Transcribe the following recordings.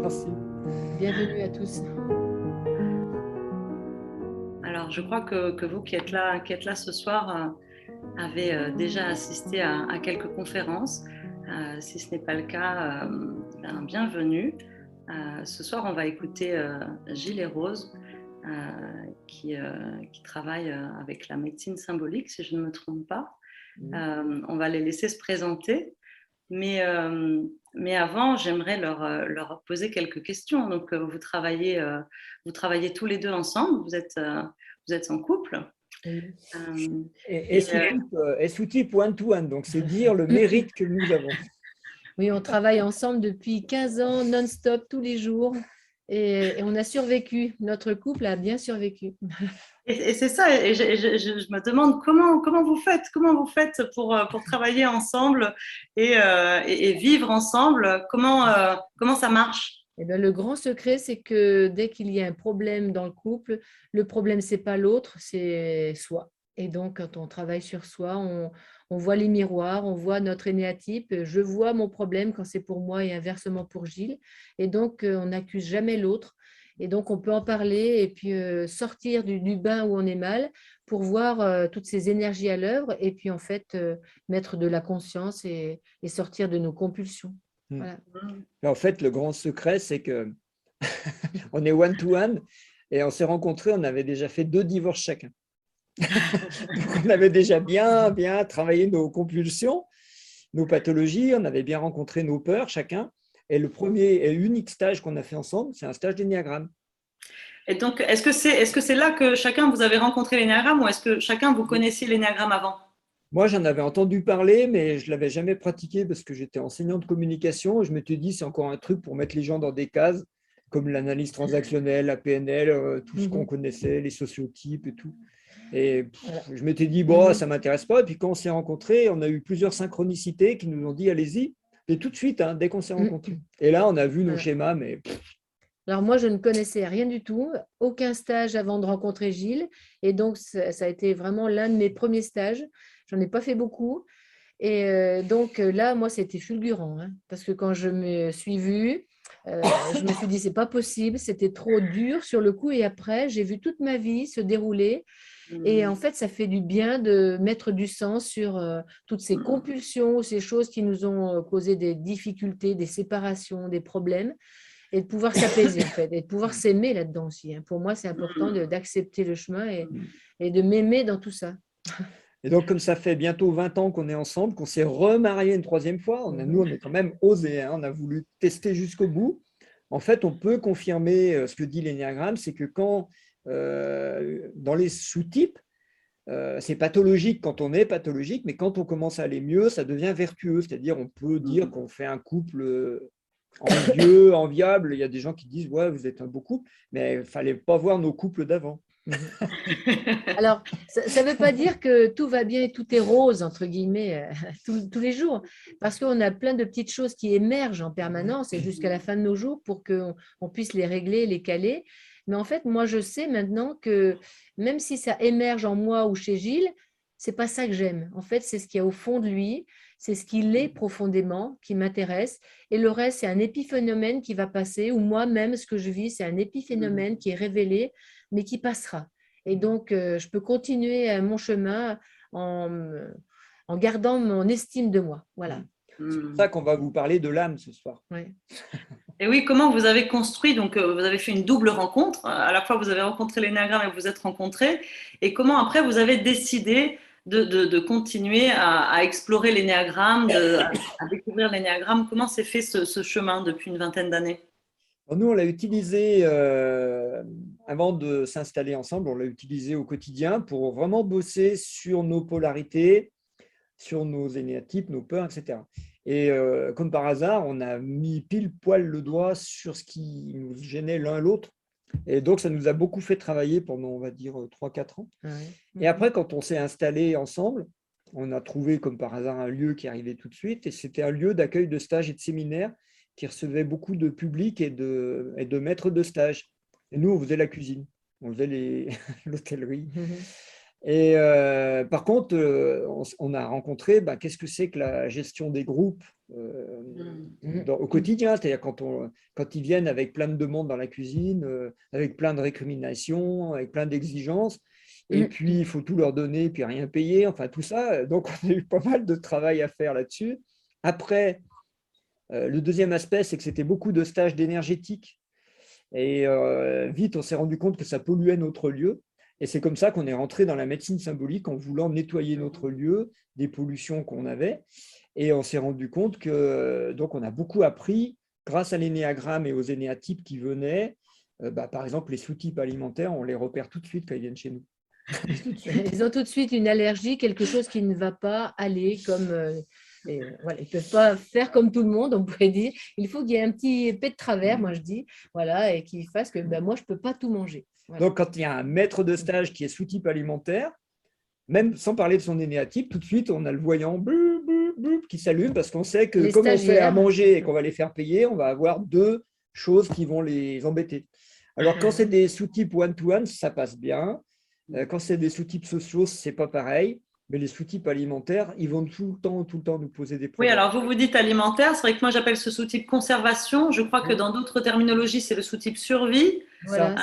Merci. Bienvenue à tous. Alors, je crois que vous qui êtes là ce soir avez déjà assisté à quelques conférences. Si ce n'est pas le cas, bienvenue. Ce soir, on va écouter Gilles et Rose euh, qui travaillent avec la médecine symbolique, si je ne me trompe pas. On va les laisser se présenter. Mais avant, j'aimerais leur poser quelques questions. Donc, vous travaillez tous les deux ensemble, vous êtes en couple. Oui. Et sous type one-to-one, donc c'est dire le mérite que nous avons. Oui, on travaille ensemble depuis 15 ans, non-stop, tous les jours. Et on a survécu. Notre couple a bien survécu. Et c'est ça, et je me demande comment vous faites pour travailler ensemble et vivre ensemble, comment ça marche? Eh bien, le grand secret, c'est que dès qu'il y a un problème dans le couple, le problème, ce n'est pas l'autre, c'est soi. Et donc, quand on travaille sur soi, on voit les miroirs, on voit notre énéatype. Je vois mon problème quand c'est pour moi et inversement pour Gilles. Et donc, on n'accuse jamais l'autre. Et donc, on peut en parler et puis sortir du bain où on est mal pour voir toutes ces énergies à l'œuvre et puis en fait, mettre de la conscience et sortir de nos compulsions. Voilà. En fait, le grand secret, c'est que on est one-to-one et on s'est rencontrés, on avait déjà fait 2 divorces chacun. Donc, on avait déjà bien travaillé nos compulsions, nos pathologies, on avait bien rencontré nos peurs chacun. Et le premier et unique stage qu'on a fait ensemble, c'est un stage d'énéagramme. Et donc, est-ce que c'est là que chacun vous avez rencontré l'énéagramme ou est-ce que chacun vous connaissiez l'énéagramme avant? Moi, j'en avais entendu parler, mais je ne l'avais jamais pratiqué parce que j'étais enseignant de communication. Et je m'étais dit, c'est encore un truc pour mettre les gens dans des cases, comme l'analyse transactionnelle, la PNL, tout ce qu'on connaissait, les sociotypes et tout. Et je m'étais dit, bon, ça ne m'intéresse pas. Et puis quand on s'est rencontrés, on a eu plusieurs synchronicités qui nous ont dit, allez-y. Et tout de suite, hein, dès qu'on s'est rencontrés. Et là, on a vu nos schémas, mais… Alors moi, je ne connaissais rien du tout, aucun stage avant de rencontrer Gilles. Et donc, ça a été vraiment l'un de mes premiers stages. J'en ai pas fait beaucoup. Et donc là, moi, c'était fulgurant, hein, parce que quand je me suis vue, je me suis dit, c'est pas possible, c'était trop dur sur le coup. Et après, j'ai vu toute ma vie se dérouler. Et en fait, ça fait du bien de mettre du sens sur toutes ces compulsions, ces choses qui nous ont causé des difficultés, des séparations, des problèmes, et de pouvoir s'apaiser, en fait, et de pouvoir s'aimer là-dedans aussi, hein. Pour moi, c'est important d'accepter le chemin et de m'aimer dans tout ça. Et donc, comme ça fait bientôt 20 ans qu'on est ensemble, qu'on s'est remarié une 3e fois, nous, on est quand même osé, hein, on a voulu tester jusqu'au bout. En fait, on peut confirmer ce que dit l'énéagramme, c'est que quand, dans les sous-types, c'est pathologique quand on est pathologique, mais quand on commence à aller mieux, ça devient vertueux. C'est-à-dire, on peut dire qu'on fait un couple envieux, enviable. Il y a des gens qui disent, ouais, vous êtes un beau couple, mais il ne fallait pas voir nos couples d'avant. Alors, ça ne veut pas dire que tout va bien et tout est rose, entre guillemets, tous les jours, parce qu'on a plein de petites choses qui émergent en permanence et jusqu'à la fin de nos jours pour qu'on puisse les régler, les caler. Mais en fait, moi, je sais maintenant que même si ça émerge en moi ou chez Gilles, c'est pas ça que j'aime. En fait, c'est ce qu'il y a au fond de lui, c'est ce qu'il est profondément qui m'intéresse. Et le reste, c'est un épiphénomène qui va passer, ou moi-même, ce que je vis, c'est un épiphénomène qui est révélé, mais qui passera. Et donc, je peux continuer mon chemin en gardant mon estime de moi. Voilà. C'est pour ça qu'on va vous parler de l'âme ce soir. Ouais. Et oui, comment vous avez construit, donc vous avez fait une double rencontre, à la fois vous avez rencontré l'énéagramme et vous vous êtes rencontrés, et comment après vous avez décidé de continuer à explorer l'énéagramme, à découvrir l'énéagramme, comment s'est fait ce chemin depuis une vingtaine d'années? Nous, on l'a utilisé avant de s'installer ensemble, on l'a utilisé au quotidien pour vraiment bosser sur nos polarités, sur nos énéatypes, nos peurs, etc. Et comme par hasard, on a mis pile poil le doigt sur ce qui nous gênait l'un l'autre. Et donc, ça nous a beaucoup fait travailler pendant, on va dire, 3-4 ans. Ouais. Et après, quand on s'est installé ensemble, on a trouvé comme par hasard un lieu qui arrivait tout de suite. Et c'était un lieu d'accueil de stages et de séminaires qui recevait beaucoup de public et de maîtres de stage. Et nous, on faisait la cuisine, on faisait l'hôtellerie. Et par contre, on a rencontré qu'est-ce que c'est que la gestion des groupes au quotidien, c'est-à-dire quand ils viennent avec plein de demandes dans la cuisine, avec plein de récriminations, avec plein d'exigences, et puis il faut tout leur donner, puis rien payer, enfin tout ça. Donc on a eu pas mal de travail à faire là-dessus. Après, le deuxième aspect, c'est que c'était beaucoup de stages d'énergétique. Et vite, on s'est rendu compte que ça polluait notre lieu. Et c'est comme ça qu'on est rentré dans la médecine symbolique en voulant nettoyer notre lieu des pollutions qu'on avait. Et on s'est rendu compte que donc on a beaucoup appris grâce à l'énéagramme et aux énéatypes qui venaient. Par exemple, les sous-types alimentaires, on les repère tout de suite quand ils viennent chez nous. Ils ont tout de suite une allergie, quelque chose qui ne va pas aller comme… voilà, ils ne peuvent pas faire comme tout le monde, on pourrait dire. Il faut qu'il y ait un petit épée de travers, moi je dis, voilà, et qu'il fasse que moi, je ne peux pas tout manger. Voilà. Donc, quand il y a un maître de stage qui est sous-type alimentaire, même sans parler de son énéatype, tout de suite, on a le voyant qui s'allume parce qu'on sait que comme on fait à manger et qu'on va les faire payer, on va avoir deux choses qui vont les embêter. Alors, quand c'est des sous-types one-to-one, ça passe bien. Quand c'est des sous-types sociaux, c'est pas pareil. Mais les sous-types alimentaires, ils vont tout le temps nous poser des problèmes. Oui, alors vous dites alimentaire, c'est vrai que moi j'appelle ce sous-type conservation. Je crois que dans d'autres terminologies, c'est le sous-type survie. Voilà,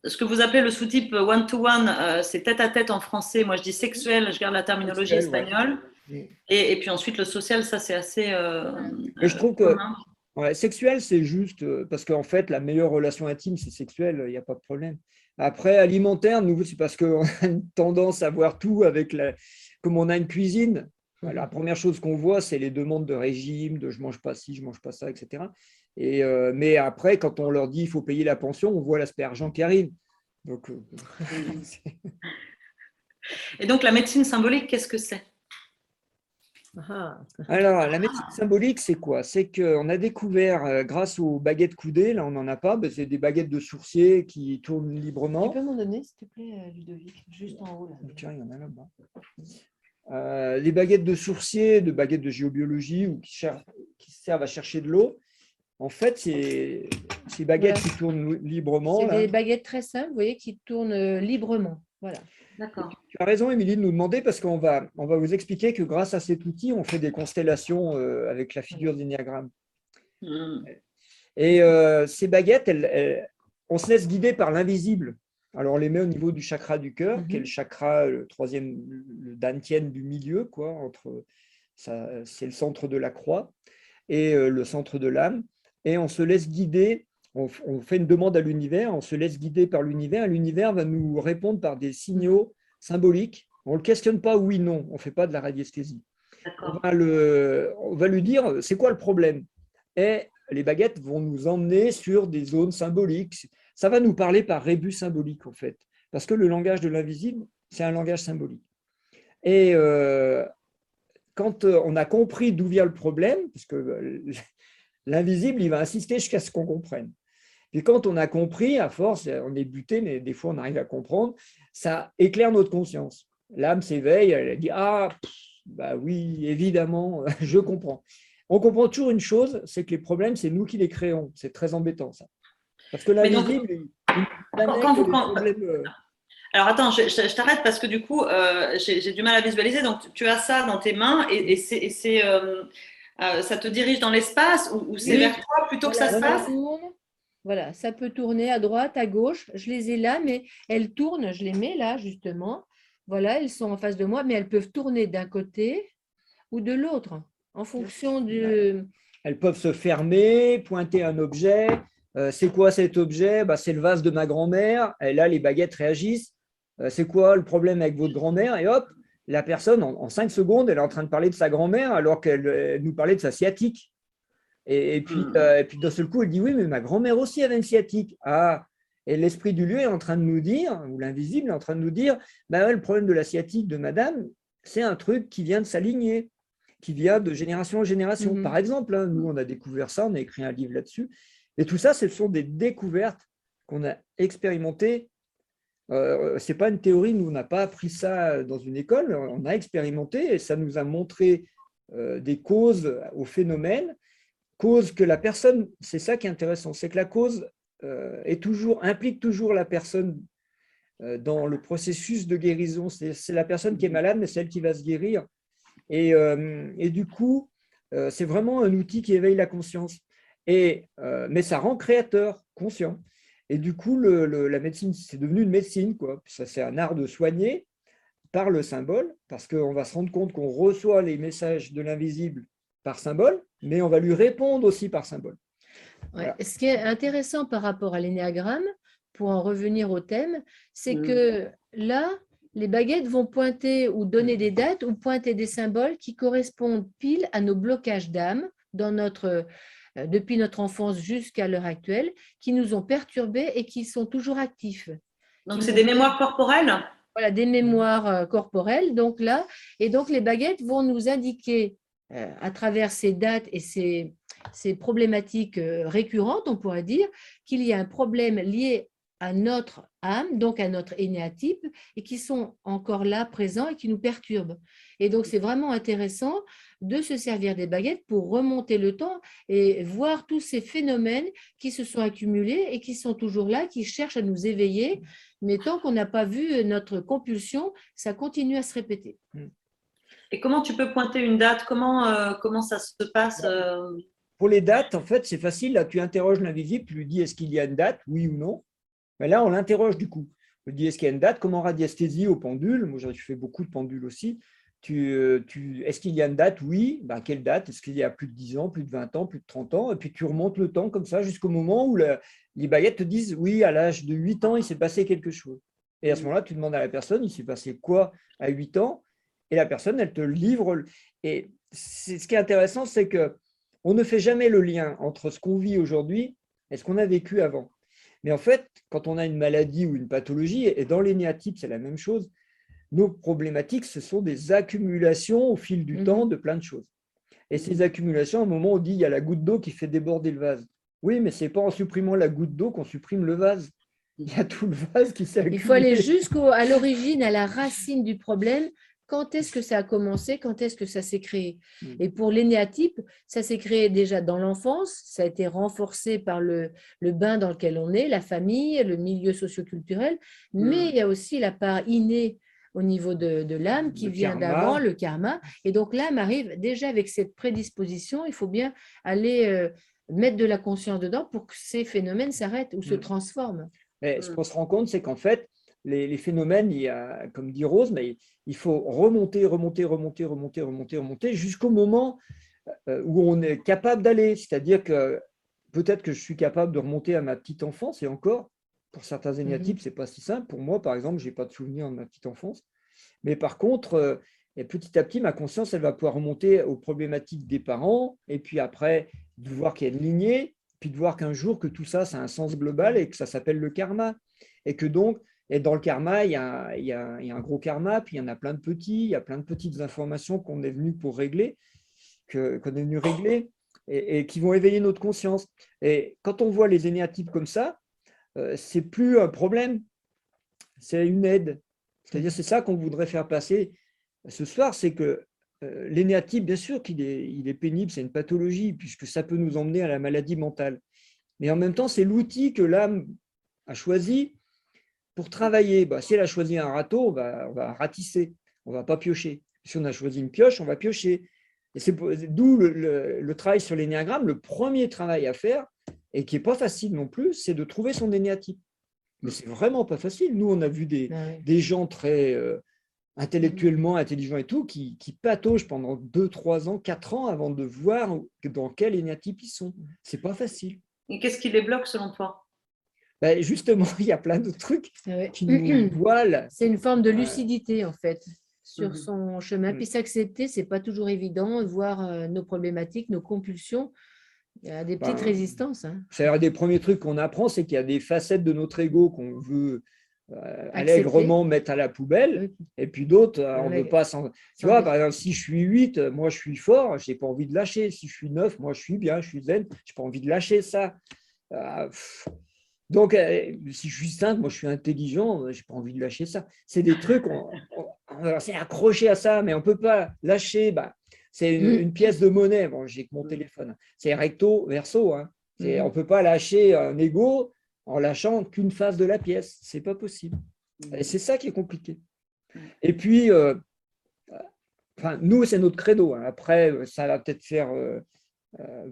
ce que vous appelez le sous-type one-to-one, c'est tête-à-tête en français. Moi je dis sexuel, je garde la terminologie espagnole. Ouais. Et puis ensuite le social, ça c'est assez. Mais je trouve que sexuel, c'est juste parce qu'en fait, la meilleure relation intime, c'est sexuel, il n'y a pas de problème. Après, alimentaire, nous, c'est parce qu'on a une tendance à voir tout comme on a une cuisine. La première chose qu'on voit, c'est les demandes de régime, de je ne mange pas ci, je ne mange pas ça, etc. Mais après, quand on leur dit il faut payer la pension, on voit l'aspect argent qui arrive. Donc, et donc, la médecine symbolique, qu'est-ce que c'est ? Alors, la médecine symbolique, c'est quoi? C'est qu'on a découvert, grâce aux baguettes coudées, là on n'en a pas, c'est des baguettes de sourcier qui tournent librement. Tu peux m'en donner, s'il te plaît, Ludovic, juste en haut là. Tiens, il y en a là-bas. Les baguettes de sourcier, de baguettes de géobiologie ou qui servent à chercher de l'eau. En fait, ces baguettes qui tournent librement. C'est des baguettes très simples, vous voyez, qui tournent librement. Voilà. D'accord. Tu as raison, Émilie, de nous demander parce qu'on va vous expliquer que grâce à cet outil, on fait des constellations avec la figure d'énéagramme. Et ces baguettes, on se laisse guider par l'invisible. Alors, on les met au niveau du chakra du cœur, qui est le chakra, le troisième, le dantian du milieu, c'est le centre de la croix et le centre de l'âme. Et on se laisse guider, on fait une demande à l'univers, on se laisse guider par l'univers, et l'univers va nous répondre par des signaux symboliques. On ne le questionne pas oui, non, on ne fait pas de la radiesthésie. On va lui dire, c'est quoi le problème? Et les baguettes vont nous emmener sur des zones symboliques. Ça va nous parler par rébus symbolique, en fait, parce que le langage de l'invisible, c'est un langage symbolique. Et quand on a compris d'où vient le problème, parce que l'invisible, il va insister jusqu'à ce qu'on comprenne. Et quand on a compris, à force, on est buté, mais des fois on arrive à comprendre, ça éclaire notre conscience. L'âme s'éveille, elle dit « Ah, oui, évidemment, je comprends ». On comprend toujours une chose, c'est que les problèmes, c'est nous qui les créons. C'est très embêtant, ça. Parce que l'invisible, Alors attends, je t'arrête parce que du coup, j'ai du mal à visualiser. Donc tu as ça dans tes mains et ça te dirige dans l'espace ou c'est vers toi plutôt que ça se passe? Voilà, ça peut tourner à droite, à gauche. Je les ai là, mais elles tournent. Je les mets là, justement. Voilà, elles sont en face de moi, mais elles peuvent tourner d'un côté ou de l'autre, en fonction du… Elles peuvent se fermer, pointer un objet. C'est quoi cet objet? C'est le vase de ma grand-mère. Et là, les baguettes réagissent. C'est quoi le problème avec votre grand-mère? Et hop, la personne, en 5 secondes, elle est en train de parler de sa grand-mère alors qu'elle nous parlait de sa sciatique. Et puis, d'un seul coup, elle dit, oui, mais ma grand-mère aussi avait une sciatique. Ah, et l'esprit du lieu est en train de nous dire, ou l'invisible est en train de nous dire, le problème de la sciatique de madame, c'est un truc qui vient de s'aligner, qui vient de génération en génération. Par exemple, nous, on a découvert ça, on a écrit un livre là-dessus. Et tout ça, ce sont des découvertes qu'on a expérimentées. Ce n'est pas une théorie, nous, on n'a pas appris ça dans une école, on a expérimenté et ça nous a montré des causes au phénomène. Cause que la personne, c'est ça qui est intéressant, c'est que la cause implique toujours la personne dans le processus de guérison. C'est la personne qui est malade, mais c'est elle qui va se guérir. Et du coup, c'est vraiment un outil qui éveille la conscience. Mais ça rend créateur, conscient. Et du coup, la médecine, c'est devenu une médecine, quoi. Ça, c'est un art de soigner par le symbole, parce qu'on va se rendre compte qu'on reçoit les messages de l'invisible par symbole, mais on va lui répondre aussi par symbole. Ouais. Voilà. Ce qui est intéressant par rapport à l'énéagramme, pour en revenir au thème, c'est que là, les baguettes vont pointer ou donner des dates ou pointer des symboles qui correspondent pile à nos blocages d'âme depuis notre enfance jusqu'à l'heure actuelle, qui nous ont perturbés et qui sont toujours actifs. Donc, c'est des mémoires corporelles? Voilà, des mémoires corporelles. Donc là, et donc les baguettes vont nous indiquer à travers ces dates et ces problématiques récurrentes, on pourrait dire, qu'il y a un problème lié à notre âme, donc à notre énéatype, et qui sont encore là, présents et qui nous perturbent. Et donc, c'est vraiment intéressant de se servir des baguettes pour remonter le temps et voir tous ces phénomènes qui se sont accumulés et qui sont toujours là, qui cherchent à nous éveiller. Mais tant qu'on n'a pas vu notre compulsion, ça continue à se répéter. Et comment tu peux pointer une date? Comment ça se passe? Pour les dates, en fait, c'est facile. Là, tu interroges l'invisible, tu lui dis est-ce qu'il y a une date, oui ou non. Mais là, on l'interroge du coup. On lui dit est-ce qu'il y a une date, comme en radiesthésie au pendule. Moi, je fais beaucoup de pendules aussi. Est-ce qu'il y a une date? Oui. Ben, quelle date? Est-ce qu'il y a plus de 10 ans, plus de 20 ans, plus de 30 ans? Et puis, tu remontes le temps comme ça jusqu'au moment où les baguettes te disent oui, à l'âge de 8 ans, il s'est passé quelque chose. Et à ce moment-là, tu demandes à la personne il s'est passé quoi à 8 ans? Et la personne, elle te livre. Et ce qui est intéressant, c'est qu'on ne fait jamais le lien entre ce qu'on vit aujourd'hui et ce qu'on a vécu avant. Mais en fait, quand on a une maladie ou une pathologie, et dans l'énéatype, c'est la même chose, nos problématiques, ce sont des accumulations au fil du temps de plein de choses. Et ces accumulations, à un moment, on dit il y a la goutte d'eau qui fait déborder le vase. Oui, mais ce n'est pas en supprimant la goutte d'eau qu'on supprime le vase. Il y a tout le vase qui s'est accumulé. Il faut aller jusqu'à l'origine, à la racine du problème. Quand est-ce que ça a commencé? Quand est-ce que ça s'est créé? Et pour l'énéatype, ça s'est créé déjà dans l'enfance, ça a été renforcé par le bain dans lequel on est, la famille, le milieu socioculturel, mais il y a aussi la part innée au niveau de l'âme qui vient d'avant, le karma. Et donc l'âme arrive déjà avec cette prédisposition, il faut bien aller mettre de la conscience dedans pour que ces phénomènes s'arrêtent ou se transforment. Mais ce qu'on se rend compte, c'est qu'en fait, les phénomènes, il y a, comme dit Rose, mais il faut remonter jusqu'au moment où on est capable d'aller. C'est-à-dire que peut-être que je suis capable de remonter à ma petite enfance, et encore, pour certains énéatypes, ce n'est pas si simple. Pour moi, par exemple, je n'ai pas de souvenir de ma petite enfance. Mais par contre, petit à petit, ma conscience, elle va pouvoir remonter aux problématiques des parents, et puis après, de voir qu'il y a une lignée, puis de voir qu'un jour, que tout ça, ça a un sens global et que ça s'appelle le karma. Et que donc, et dans le karma, il y a un gros karma, puis il y en a plein de petits, il y a plein de petites informations qu'on est venu pour régler, qu'on est venu régler, et qui vont éveiller notre conscience. Et quand on voit les énéatypes comme ça, c'est plus un problème, c'est une aide. C'est-à-dire, c'est ça qu'on voudrait faire passer ce soir, c'est que l'énéatype, bien sûr qu'il est pénible, c'est une pathologie, puisque ça peut nous emmener à la maladie mentale. Mais en même temps, c'est l'outil que l'âme a choisi pour travailler. Si elle a choisi un râteau, on va ratisser, on ne va pas piocher. Si on a choisi une pioche, on va piocher. Et c'est d'où le travail sur l'énéagramme. Le premier travail à faire, et qui n'est pas facile non plus, c'est de trouver son énéatype. Mais c'est vraiment pas facile. Nous, on a vu des gens très intellectuellement intelligents et tout, qui pataugent pendant 2, 3 ans, 4 ans avant de voir dans quel énéatype ils sont. C'est pas facile. Et qu'est-ce qui les bloque selon toi? Justement, il y a plein de trucs qui nous voilent. C'est une forme de lucidité, en fait, sur son chemin. Puis s'accepter, ce n'est pas toujours évident, voir nos problématiques, nos compulsions. Il y a des petites résistances. C'est un des premiers trucs qu'on apprend, c'est qu'il y a des facettes de notre ego qu'on veut allègrement mettre à la poubelle, et puis d'autres, on ne veut pas s'en… Tu vois, par exemple, si je suis 8, moi je suis fort, je n'ai pas envie de lâcher. Si je suis 9, moi je suis bien, je suis zen, je n'ai pas envie de lâcher ça. Donc, si je suis 5, moi je suis intelligent, je n'ai pas envie de lâcher ça. C'est des trucs, on s'est accroché à ça, mais on ne peut pas lâcher. C'est une pièce de monnaie. Bon, j'ai que mon téléphone. C'est recto, verso. Hein. On ne peut pas lâcher un ego en lâchant qu'une face de la pièce. Ce n'est pas possible. Et c'est ça qui est compliqué. Et puis, nous, c'est notre credo. Hein. Après, ça va peut-être faire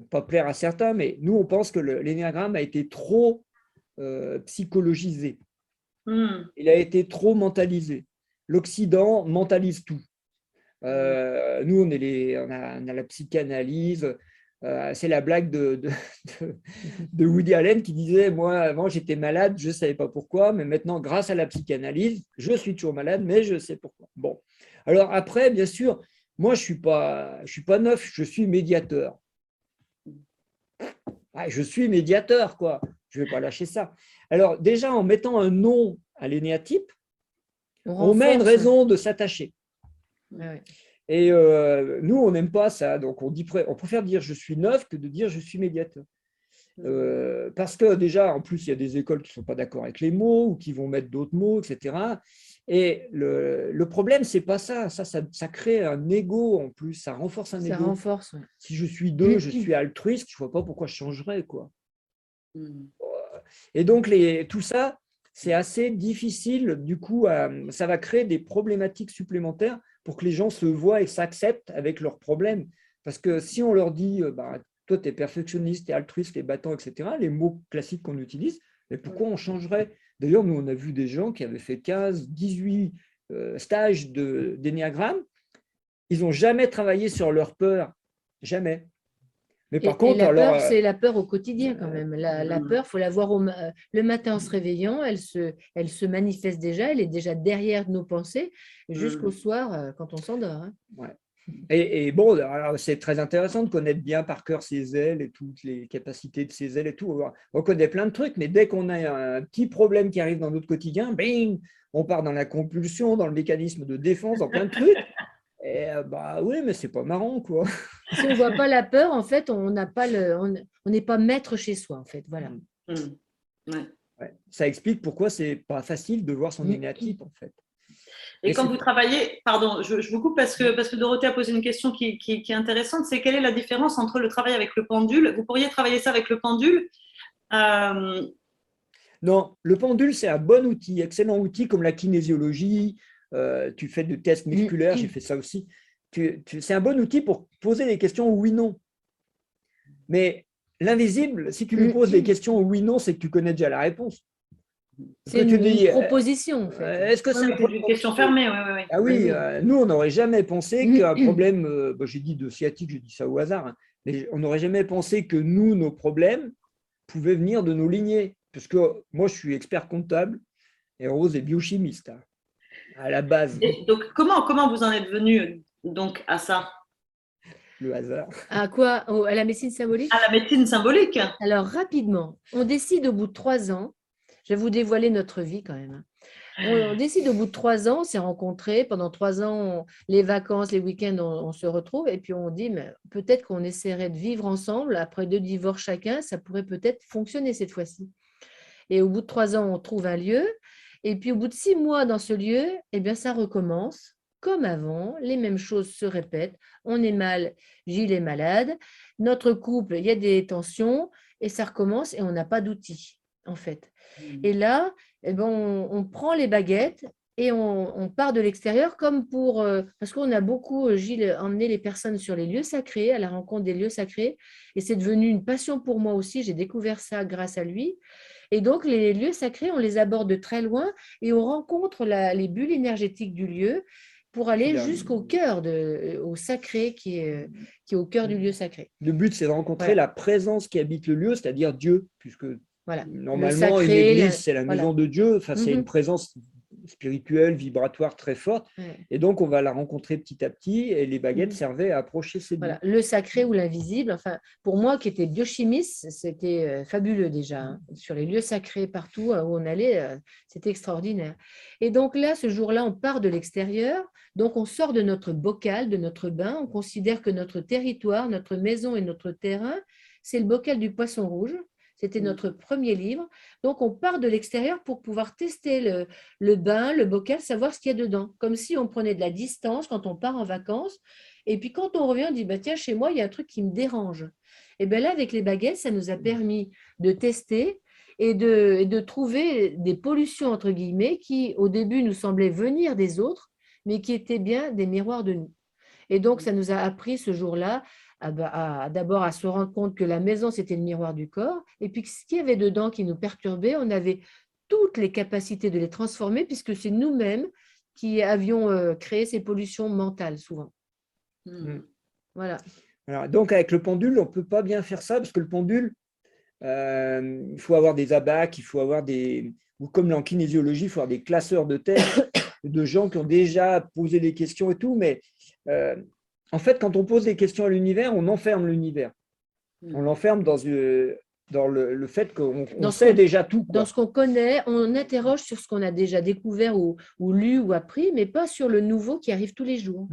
pas plaire à certains, mais nous, on pense que l'énéagramme a été trop psychologisé. Il a été trop mentalisé. L'Occident mentalise tout. Nous, on a la psychanalyse. C'est la blague de Woody Allen qui disait, moi, avant, j'étais malade, je ne savais pas pourquoi, mais maintenant, grâce à la psychanalyse, je suis toujours malade, mais je sais pourquoi. Bon. Alors après, bien sûr, moi, je ne suis pas neuf, je suis médiateur. Je suis médiateur, quoi. Je ne vais pas lâcher ça. Alors, déjà, en mettant un nom à l'énéatype, on met une raison de s'attacher. Ouais. Et nous, on n'aime pas ça. Donc, on préfère dire je suis neuf que de dire je suis médiateur. Parce que déjà, en plus, il y a des écoles qui ne sont pas d'accord avec les mots ou qui vont mettre d'autres mots, etc. Et le problème, ce n'est pas ça. Ça crée un ego en plus. Ça renforce un ego. Ça renforce, ouais. Si je suis deux, je suis altruiste, je ne vois pas pourquoi je changerais, quoi. Et donc, tout ça, c'est assez difficile. Du coup, ça va créer des problématiques supplémentaires pour que les gens se voient et s'acceptent avec leurs problèmes. Parce que si on leur dit, toi, tu es perfectionniste, tu es altruiste, tu es battant, etc., les mots classiques qu'on utilise, mais pourquoi on changerait? D'ailleurs, nous, on a vu des gens qui avaient fait 15, 18 stages d'énéagramme. Ils n'ont jamais travaillé sur leur peur. Jamais. Mais par contre, la peur, c'est la peur au quotidien quand même. La peur, il faut la voir le matin en se réveillant, elle se manifeste déjà, elle est déjà derrière nos pensées jusqu'au soir quand on s'endort. Hein. Ouais. Et bon, alors c'est très intéressant de connaître bien par cœur ses ailes et toutes les capacités de ses ailes et tout. On connaît plein de trucs, mais dès qu'on a un petit problème qui arrive dans notre quotidien, bing, on part dans la compulsion, dans le mécanisme de défense, dans plein de trucs. Et oui, mais c'est pas marrant, quoi. Si on ne voit pas la peur, en fait, on n'est pas maître chez soi, en fait. Voilà. Ouais. Ça explique pourquoi c'est pas facile de voir son énéatype, en fait. Et quand vous travaillez, pardon, je vous coupe parce que Dorothée a posé une question qui est intéressante, c'est quelle est la différence entre le travail avec le pendule? Vous pourriez travailler ça avec le pendule? Non, le pendule, c'est un bon outil, excellent outil comme la kinésiologie. Tu fais des tests musculaires, j'ai fait ça aussi. C'est un bon outil pour poser des questions oui-non. Mais l'invisible, si tu lui poses des questions oui-non, c'est que tu connais déjà la réponse. C'est une proposition, en fait. Est-ce que c'est une question fermée? Oui. Ah oui, nous, on n'aurait jamais pensé qu'un problème, j'ai dit de sciatique, j'ai dit ça au hasard, hein, mais on n'aurait jamais pensé que nous, nos problèmes pouvaient venir de nos lignées. Parce que moi, je suis expert comptable et Rose est biochimiste, hein, à la base. Et donc, comment vous en êtes venu donc, à ça? Le hasard. À quoi? À la médecine symbolique? À la médecine symbolique. Alors, rapidement, on décide au bout de 3 ans, je vais vous dévoiler notre vie quand même. On décide au bout de 3 ans, on s'est rencontrés. Pendant 3 ans, les vacances, les week-ends, on se retrouve. Et puis, on dit, mais peut-être qu'on essaierait de vivre ensemble. Après 2 divorces chacun, ça pourrait peut-être fonctionner cette fois-ci. Et au bout de 3 ans, on trouve un lieu. Et puis, au bout de 6 mois dans ce lieu, eh bien, ça recommence. Comme avant, les mêmes choses se répètent. On est mal, Gilles est malade. Notre couple, il y a des tensions et ça recommence et on n'a pas d'outils, en fait. Et là, eh ben, on prend les baguettes et on part de l'extérieur comme pour… parce qu'on a beaucoup, Gilles, emmené les personnes sur les lieux sacrés, à la rencontre des lieux sacrés. Et c'est devenu une passion pour moi aussi. J'ai découvert ça grâce à lui. Et donc, les lieux sacrés, on les aborde de très loin et on rencontre les bulles énergétiques du lieu pour aller jusqu'au cœur, au sacré qui est au cœur du lieu sacré. Le but, c'est de rencontrer la présence qui habite le lieu, c'est-à-dire Dieu, puisque normalement, une église, c'est la maison de Dieu, enfin, c'est une présence spirituelle, vibratoire très forte. Et donc, on va la rencontrer petit à petit et les baguettes servaient à approcher ces dieux. Le sacré ou l'invisible, enfin, pour moi qui étais biochimiste, c'était fabuleux déjà. Hein. Sur les lieux sacrés partout où on allait, c'était extraordinaire. Et donc là, ce jour-là, on part de l'extérieur, donc on sort de notre bocal, de notre bain, on considère que notre territoire, notre maison et notre terrain, c'est le bocal du poisson rouge. C'était notre premier livre. Donc, on part de l'extérieur pour pouvoir tester le bain, le bocal, savoir ce qu'il y a dedans. Comme si on prenait de la distance quand on part en vacances. Et puis, quand on revient, on dit, tiens, chez moi, il y a un truc qui me dérange. Et bien là, avec les baguettes, ça nous a permis de tester et de trouver des pollutions, entre guillemets, qui au début nous semblaient venir des autres, mais qui étaient bien des miroirs de nous. Et donc, ça nous a appris ce jour-là d'abord à se rendre compte que la maison, c'était le miroir du corps, et puis que ce qu'il y avait dedans qui nous perturbait, on avait toutes les capacités de les transformer, puisque c'est nous-mêmes qui avions créé ces pollutions mentales, souvent. Voilà. Alors, donc, avec le pendule, on ne peut pas bien faire ça, parce que le pendule, il faut avoir des abacs, il faut avoir ou comme en kinésiologie, il faut avoir des classeurs de tête, de gens qui ont déjà posé des questions et tout, mais en fait, quand on pose des questions à l'univers, on enferme l'univers. On l'enferme dans le fait qu'on sait déjà tout, quoi. Dans ce qu'on connaît, on interroge sur ce qu'on a déjà découvert ou lu ou appris, mais pas sur le nouveau qui arrive tous les jours.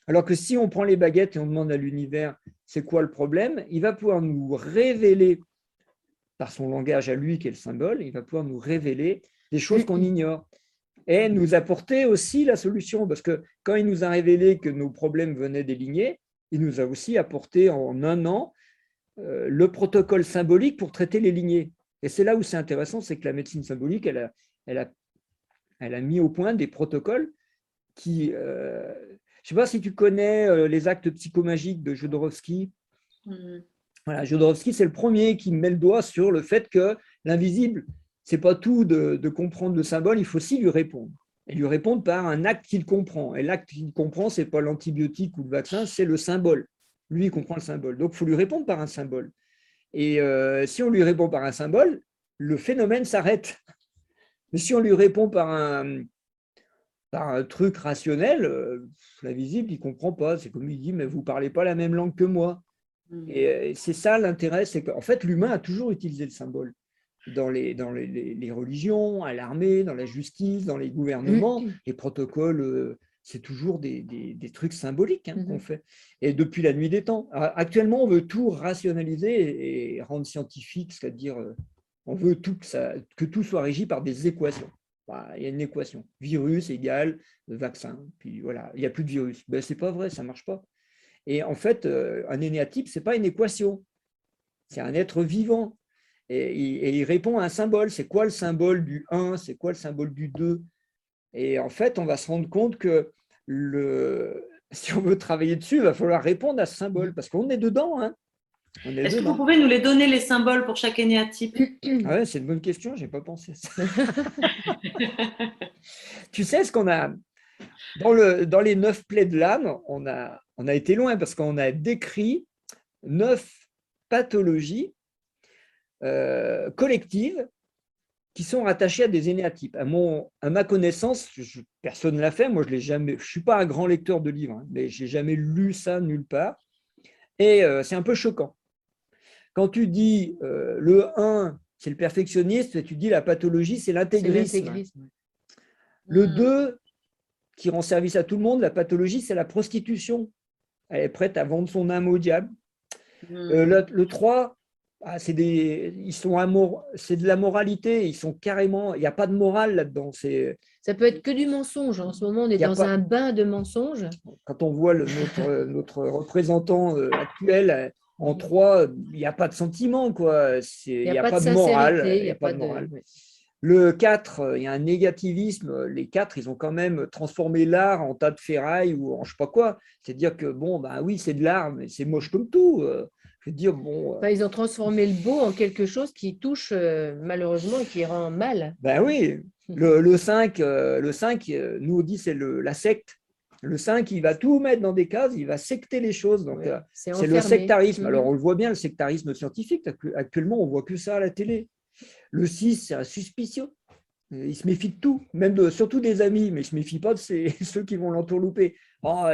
Alors que si on prend les baguettes et on demande à l'univers c'est quoi le problème, il va pouvoir nous révéler, par son langage à lui qui est le symbole, il va pouvoir nous révéler des choses qu'on ignore et nous apporter aussi la solution. Parce que quand il nous a révélé que nos problèmes venaient des lignées, il nous a aussi apporté en un an le protocole symbolique pour traiter les lignées. Et c'est là où c'est intéressant, c'est que la médecine symbolique, elle a mis au point des protocoles qui… je ne sais pas si tu connais les actes psychomagiques de Jodorowsky. Voilà, Jodorowsky, c'est le premier qui met le doigt sur le fait que l'invisible, ce n'est pas tout de comprendre le symbole, il faut aussi lui répondre. Et lui répondre par un acte qu'il comprend. Et l'acte qu'il comprend, ce n'est pas l'antibiotique ou le vaccin, c'est le symbole. Lui, il comprend le symbole. Donc, il faut lui répondre par un symbole. Et si on lui répond par un symbole, le phénomène s'arrête. Mais si on lui répond par un truc rationnel, l'invisible, il ne comprend pas. C'est comme il dit, mais vous ne parlez pas la même langue que moi. Et c'est ça l'intérêt, c'est qu'en fait, l'humain a toujours utilisé le symbole. Dans les religions, à l'armée, dans la justice, dans les gouvernements, les protocoles, c'est toujours des trucs symboliques qu'on fait. Et depuis la nuit des temps. Alors, actuellement, on veut tout rationaliser et rendre scientifique, c'est-à-dire on veut que tout soit régi par des équations. Il y a une équation. Virus égale vaccin. Puis voilà, il n'y a plus de virus. Ben, ce n'est pas vrai, ça ne marche pas. Et en fait, un énéatype, ce n'est pas une équation. C'est un être vivant. Et il répond à un symbole. C'est quoi le symbole du 1? C'est quoi le symbole du 2? Et en fait, on va se rendre compte que si on veut travailler dessus, il va falloir répondre à ce symbole parce qu'on est dedans. Est-ce que vous pouvez nous les donner, les symboles, pour chaque énéatype? Ouais, c'est une bonne question, je n'ai pas pensé à ça. Tu sais ce qu'on a dans les 9 plaies de l'âme, on a été loin parce qu'on a décrit 9 pathologies collectives qui sont rattachées à des énéatypes. À ma connaissance, personne ne l'a fait. Moi, je ne suis pas un grand lecteur de livres, mais je n'ai jamais lu ça nulle part. Et c'est un peu choquant. Quand tu dis le 1, c'est le perfectionniste, tu dis la pathologie, c'est l'intégrisme. Le 2, qui rend service à tout le monde, la pathologie, c'est la prostitution. Elle est prête à vendre son âme au diable. Le 3, c'est de la moralité. Ils sont carrément, il n'y a pas de morale là-dedans. Ça peut être que du mensonge. En ce moment, on est dans un bain de mensonges. Quand on voit notre représentant actuel en 3, il n'y a pas de sentiment, quoi. Il n'y a pas de morale. Il n'y a pas de morale. Le 4, il y a un négativisme. Les 4, ils ont quand même transformé l'art en tas de ferraille ou en je ne sais pas quoi. C'est-à-dire que, bon, ben oui, c'est de l'art, mais c'est moche comme tout. Je veux dire, bon… Ils ont transformé le beau en quelque chose qui touche malheureusement et qui rend mal. Ben oui. Le 5, nous on dit c'est la secte. Le 5, il va tout mettre dans des cases, il va secter les choses. Donc, c'est le sectarisme. Alors, on le voit bien, le sectarisme scientifique. Actuellement, on ne voit que ça à la télé. Le 6, c'est un suspicieux. Il se méfie de tout, surtout des amis, mais il ne se méfie pas de ceux qui vont l'entourlouper.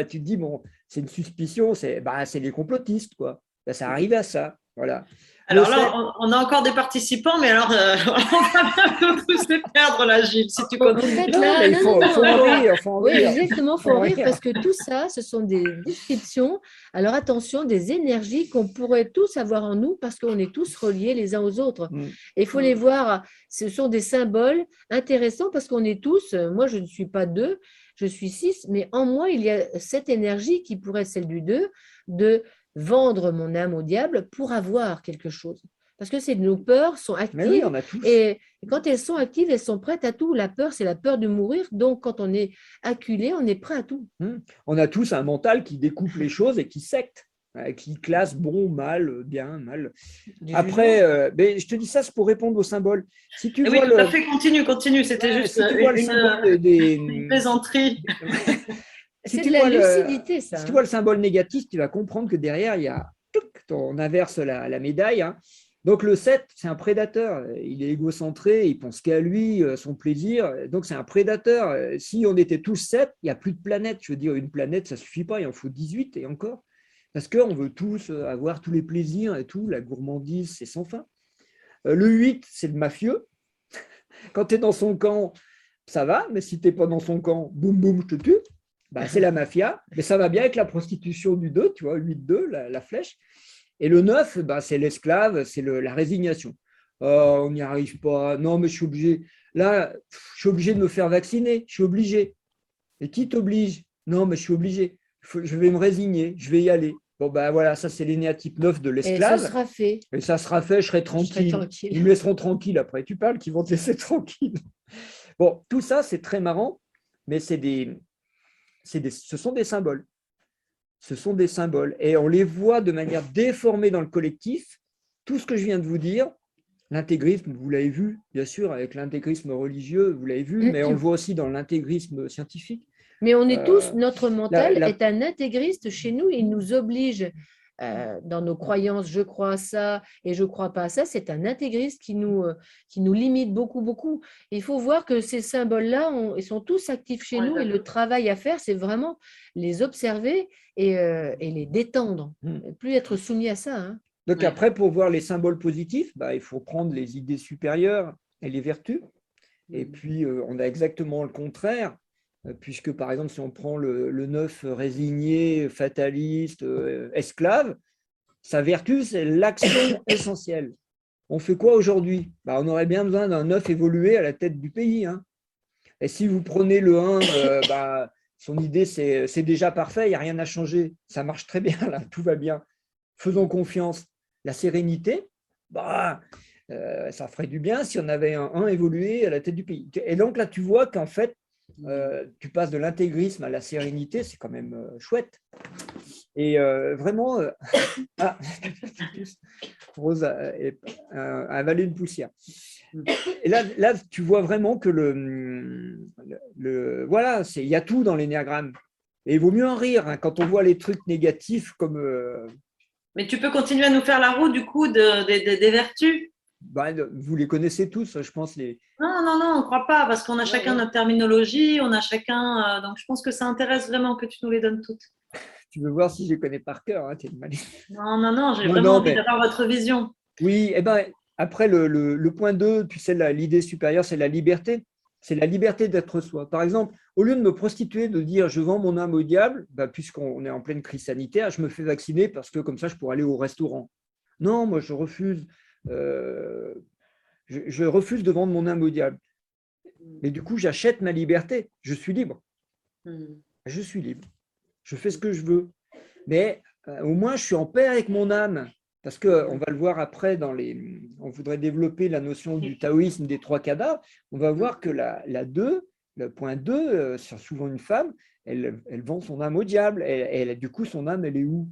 Tu te dis, bon, c'est une suspicion, c'est les complotistes, quoi. Ben, ça arrive à ça. Voilà. Alors là, on a encore des participants, mais alors, on va tous les perdre là, Gilles, si tu continues. Il faut en rire. Oui, exactement, il faut en rire parce que tout ça, ce sont des descriptions. Alors attention, des énergies qu'on pourrait tous avoir en nous parce qu'on est tous reliés les uns aux autres. Et il faut les voir, ce sont des symboles intéressants parce qu'on est tous, moi je ne suis pas 2, je suis 6, mais en moi, il y a cette énergie qui pourrait être celle du 2, de vendre mon âme au diable pour avoir quelque chose. Parce que nos peurs sont Mais oui, actives on a tous. et quand elles sont actives, elles sont prêtes à tout. La peur, c'est la peur de mourir. Donc, quand on est acculé, on est prêt à tout. On a tous un mental qui découpe les choses et qui secte, qui classe bon, mal, bien, mal. Du Après, jugement. ben, je te dis ça, c'est pour répondre au symbole. Si tu Et oui, vois tout à le, fait, continue, continue. C'était ouais, juste si tu vois le symbole une plaisanterie. si C'est tu de la vois lucidité, si ça. tu vois le symbole négatif, tu vas comprendre que derrière, il y a, on inverse la médaille. Hein. Donc le 7, c'est un prédateur. Il est égocentré, il pense qu'à lui, son plaisir. Donc c'est un prédateur. Si on était tous 7, il n'y a plus de planète. Je veux dire, une planète, ça ne suffit pas, il en faut 18 et encore. Parce qu'on veut tous avoir tous les plaisirs et tout. La gourmandise, c'est sans fin. Le 8, c'est le mafieux. Quand tu es dans son camp, ça va, mais si tu n'es pas dans son camp, boum, boum, je te tue. Bah, c'est la mafia, mais ça va bien avec la prostitution du 2, tu vois, 8-2, la flèche. Et le 9, bah, c'est l'esclave, c'est la résignation. Oh, on n'y arrive pas, non, mais je suis obligé. Là, je suis obligé de me faire vacciner, je suis obligé. Et qui t'oblige? Non, mais je suis obligé. Je vais me résigner, je vais y aller. Bon, ben voilà, ça c'est l'énéatype 9 de Et ce l'esclave. sera fait. Et ça sera fait, je serai Je serai tranquille. tranquille. Ils me laisseront tranquille après. Tu parles qu'ils vont te laisser tranquille. Bon, tout ça, c'est très marrant, mais ce sont des symboles. Ce sont des symboles. Et on les voit de manière déformée dans le collectif. Tout ce que je viens de vous dire, l'intégrisme, vous l'avez vu, bien sûr, avec l'intégrisme religieux, vous l'avez vu, mais on le voit aussi dans l'intégrisme scientifique. Mais on est tous, Euh, notre la, mental la, est un intégriste chez nous. Il nous oblige dans nos croyances, je crois à ça et je ne crois pas à ça. C'est un intégriste qui nous limite beaucoup, beaucoup. Il faut voir que ces symboles-là, ils sont tous actifs chez Ouais, nous et le travail à faire, c'est vraiment les observer et les détendre. Plus être soumis à ça. Hein. Donc ouais. après, pour voir les symboles positifs, bah, il faut prendre les idées supérieures et les vertus. Et puis, on a exactement le contraire, puisque par exemple, si on prend le 9 résigné, fataliste, esclave, sa vertu, c'est l'action essentielle. On fait quoi aujourd'hui? Bah, on aurait bien besoin d'un 9 évolué à la tête du pays. Hein. Et si vous prenez le 1, bah, son idée, c'est déjà parfait, il n'y a rien à changer. Ça marche très bien, là, tout va bien. Faisons confiance. La sérénité, bah, ça ferait du bien si on avait un évolué à la tête du pays. Et donc là, tu vois qu'en fait, tu passes de l'intégrisme à la sérénité, c'est quand même chouette. Et vraiment, ah, Rose a avalé une poussière. Et là, tu vois vraiment que voilà, il y a tout dans l'énéagramme. Et il vaut mieux en rire hein, quand on voit les trucs négatifs comme Mais tu peux continuer à nous faire la roue du coup des vertus. bah, vous les connaissez tous, je pense. Non, non, non, on ne croit pas, parce qu'on a chacun Ouais. notre terminologie, on a chacun. Donc, je pense que ça intéresse vraiment que tu nous les donnes toutes. Tu veux voir si je les connais par cœur. Hein, Non, non, non, j'ai non, vraiment non, envie mais d'avoir votre vision. oui, eh ben, après, le point 2, tu sais, l'idée supérieure, c'est la liberté. C'est la liberté d'être soi. Par exemple, au lieu de me prostituer, de dire je vends mon âme au diable, bah, puisqu'on est en pleine crise sanitaire, je me fais vacciner parce que comme ça, je pourrais aller au restaurant. Non, moi, je refuse. euh, je refuse de vendre mon âme au diable. Mais du coup, j'achète ma liberté. Je suis libre. Je suis libre. Je fais ce que je veux. Mais au moins, je suis en paix avec mon âme. Parce qu'on va le voir après, on voudrait développer la notion du taoïsme des trois cadavres. On va voir que la 2, le point 2, c'est souvent une femme, elle vend son âme au diable. Du coup, son âme, elle est où?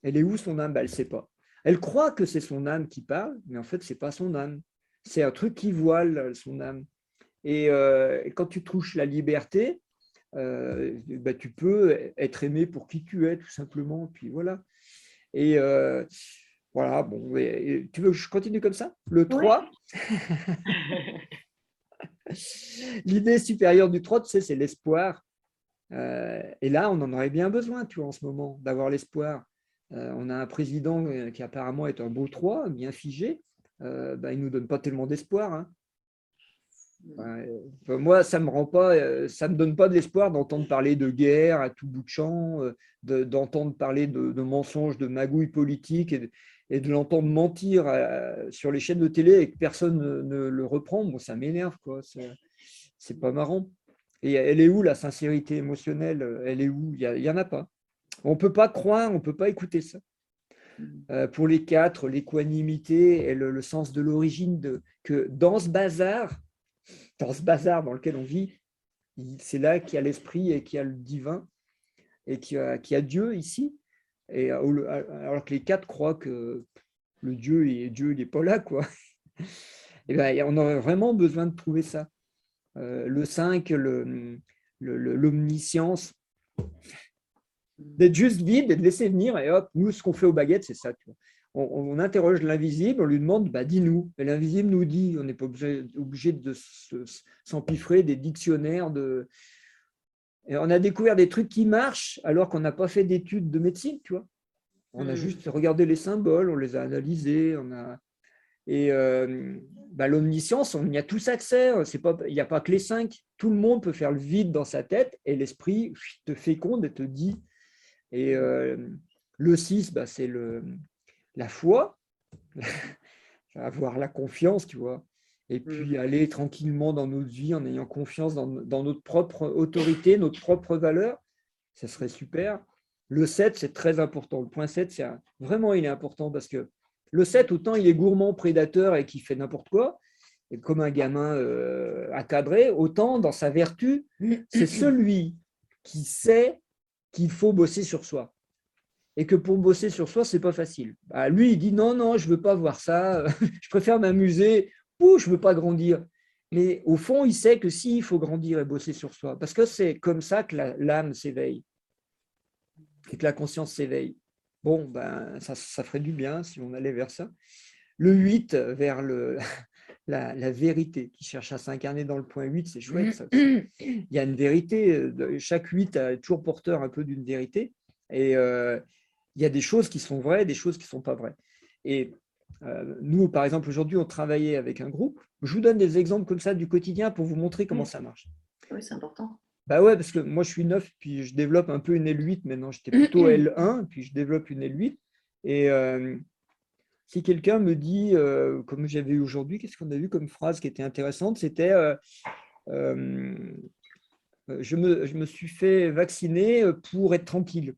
Elle est où son âme? Elle ne sait pas. Elle croit que c'est son âme qui parle, mais en fait, ce n'est pas son âme. C'est un truc qui voile son âme. Et quand tu touches la liberté, bah, tu peux être aimé pour qui tu es, tout simplement. Puis voilà. Et voilà, bon, tu veux que je continue comme ça? Le 3, l'idée supérieure du 3, tu sais, c'est l'espoir. Et là, on en aurait bien besoin, tu vois, en ce moment, d'avoir l'espoir. On a un président qui apparemment est un beau 3, bien figé. Bah, il ne nous donne pas tellement d'espoir. Hein. Moi, ça me donne pas de l'espoir d'entendre parler de guerre à tout bout de champ, d'entendre parler de mensonges, de magouilles politiques et de l'entendre mentir sur les chaînes de télé et que personne ne le reprend. Bon, ça m'énerve, quoi. C'est pas marrant. Et elle est où la sincérité émotionnelle? Elle est où? Il y en a pas. On peut pas croire, on peut pas écouter ça. Pour les 4, l'équanimité et le sens de l'origine, que dans ce bazar dans lequel on vit, c'est là qu'il y a l'esprit et qu'il y a le divin et qu'il y a Dieu ici. Et, alors que les 4 croient que le Dieu, il n'est pas là, quoi. Et ben, on aurait vraiment besoin de trouver ça. Le 5, l'omniscience, d'être juste vide et de laisser venir. Et hop, nous, ce qu'on fait aux baguettes, c'est ça. Tu vois. On interroge l'invisible, on lui demande, bah, dis-nous. Et l'invisible nous dit, on n'est pas obligé de s'empiffrer des dictionnaires. Et on a découvert des trucs qui marchent alors qu'on n'a pas fait d'études de médecine, tu vois. On a juste regardé les symboles, on les a analysés, Et l'omniscience, on y a tous accès. Il n'y a pas que les 5. Tout le monde peut faire le vide dans sa tête et l'esprit te féconde et te dit. Et le 6, c'est la foi, avoir la confiance, tu vois. Et puis aller tranquillement dans notre vie en ayant confiance dans notre propre autorité, notre propre valeur. Ça serait super. Le 7, c'est très important. Le point 7, vraiment, il est important parce que le 7, autant il est gourmand, prédateur et qui fait n'importe quoi, et comme un gamin accadré, autant dans sa vertu, c'est celui qui sait qu'il faut bosser sur soi. Et que pour bosser sur soi, ce n'est pas facile. Lui, il dit non, non, je ne veux pas voir ça, je préfère m'amuser, ou je ne veux pas grandir. Mais au fond, il sait que si, il faut grandir et bosser sur soi, parce que c'est comme ça que l'âme s'éveille et que la conscience s'éveille. Bon, ça ferait du bien si on allait vers ça. Le 8, vers la vérité, qui cherche à s'incarner dans le point 8, c'est chouette. Ça. Il y a une vérité, chaque 8 est toujours porteur un peu d'une vérité, et il y a des choses qui sont vraies, des choses qui ne sont pas vraies. Et nous, par exemple, aujourd'hui, on travaillait avec un groupe. Je vous donne des exemples comme ça du quotidien pour vous montrer comment ça marche. Oui, c'est important. Bah ouais, parce que moi, je suis 9, puis je développe un peu une L8 maintenant. J'étais plutôt L1, puis je développe une L8. Et si quelqu'un me dit, comme j'avais eu aujourd'hui, qu'est-ce qu'on a vu comme phrase qui était intéressante, c'était je me suis fait vacciner pour être tranquille.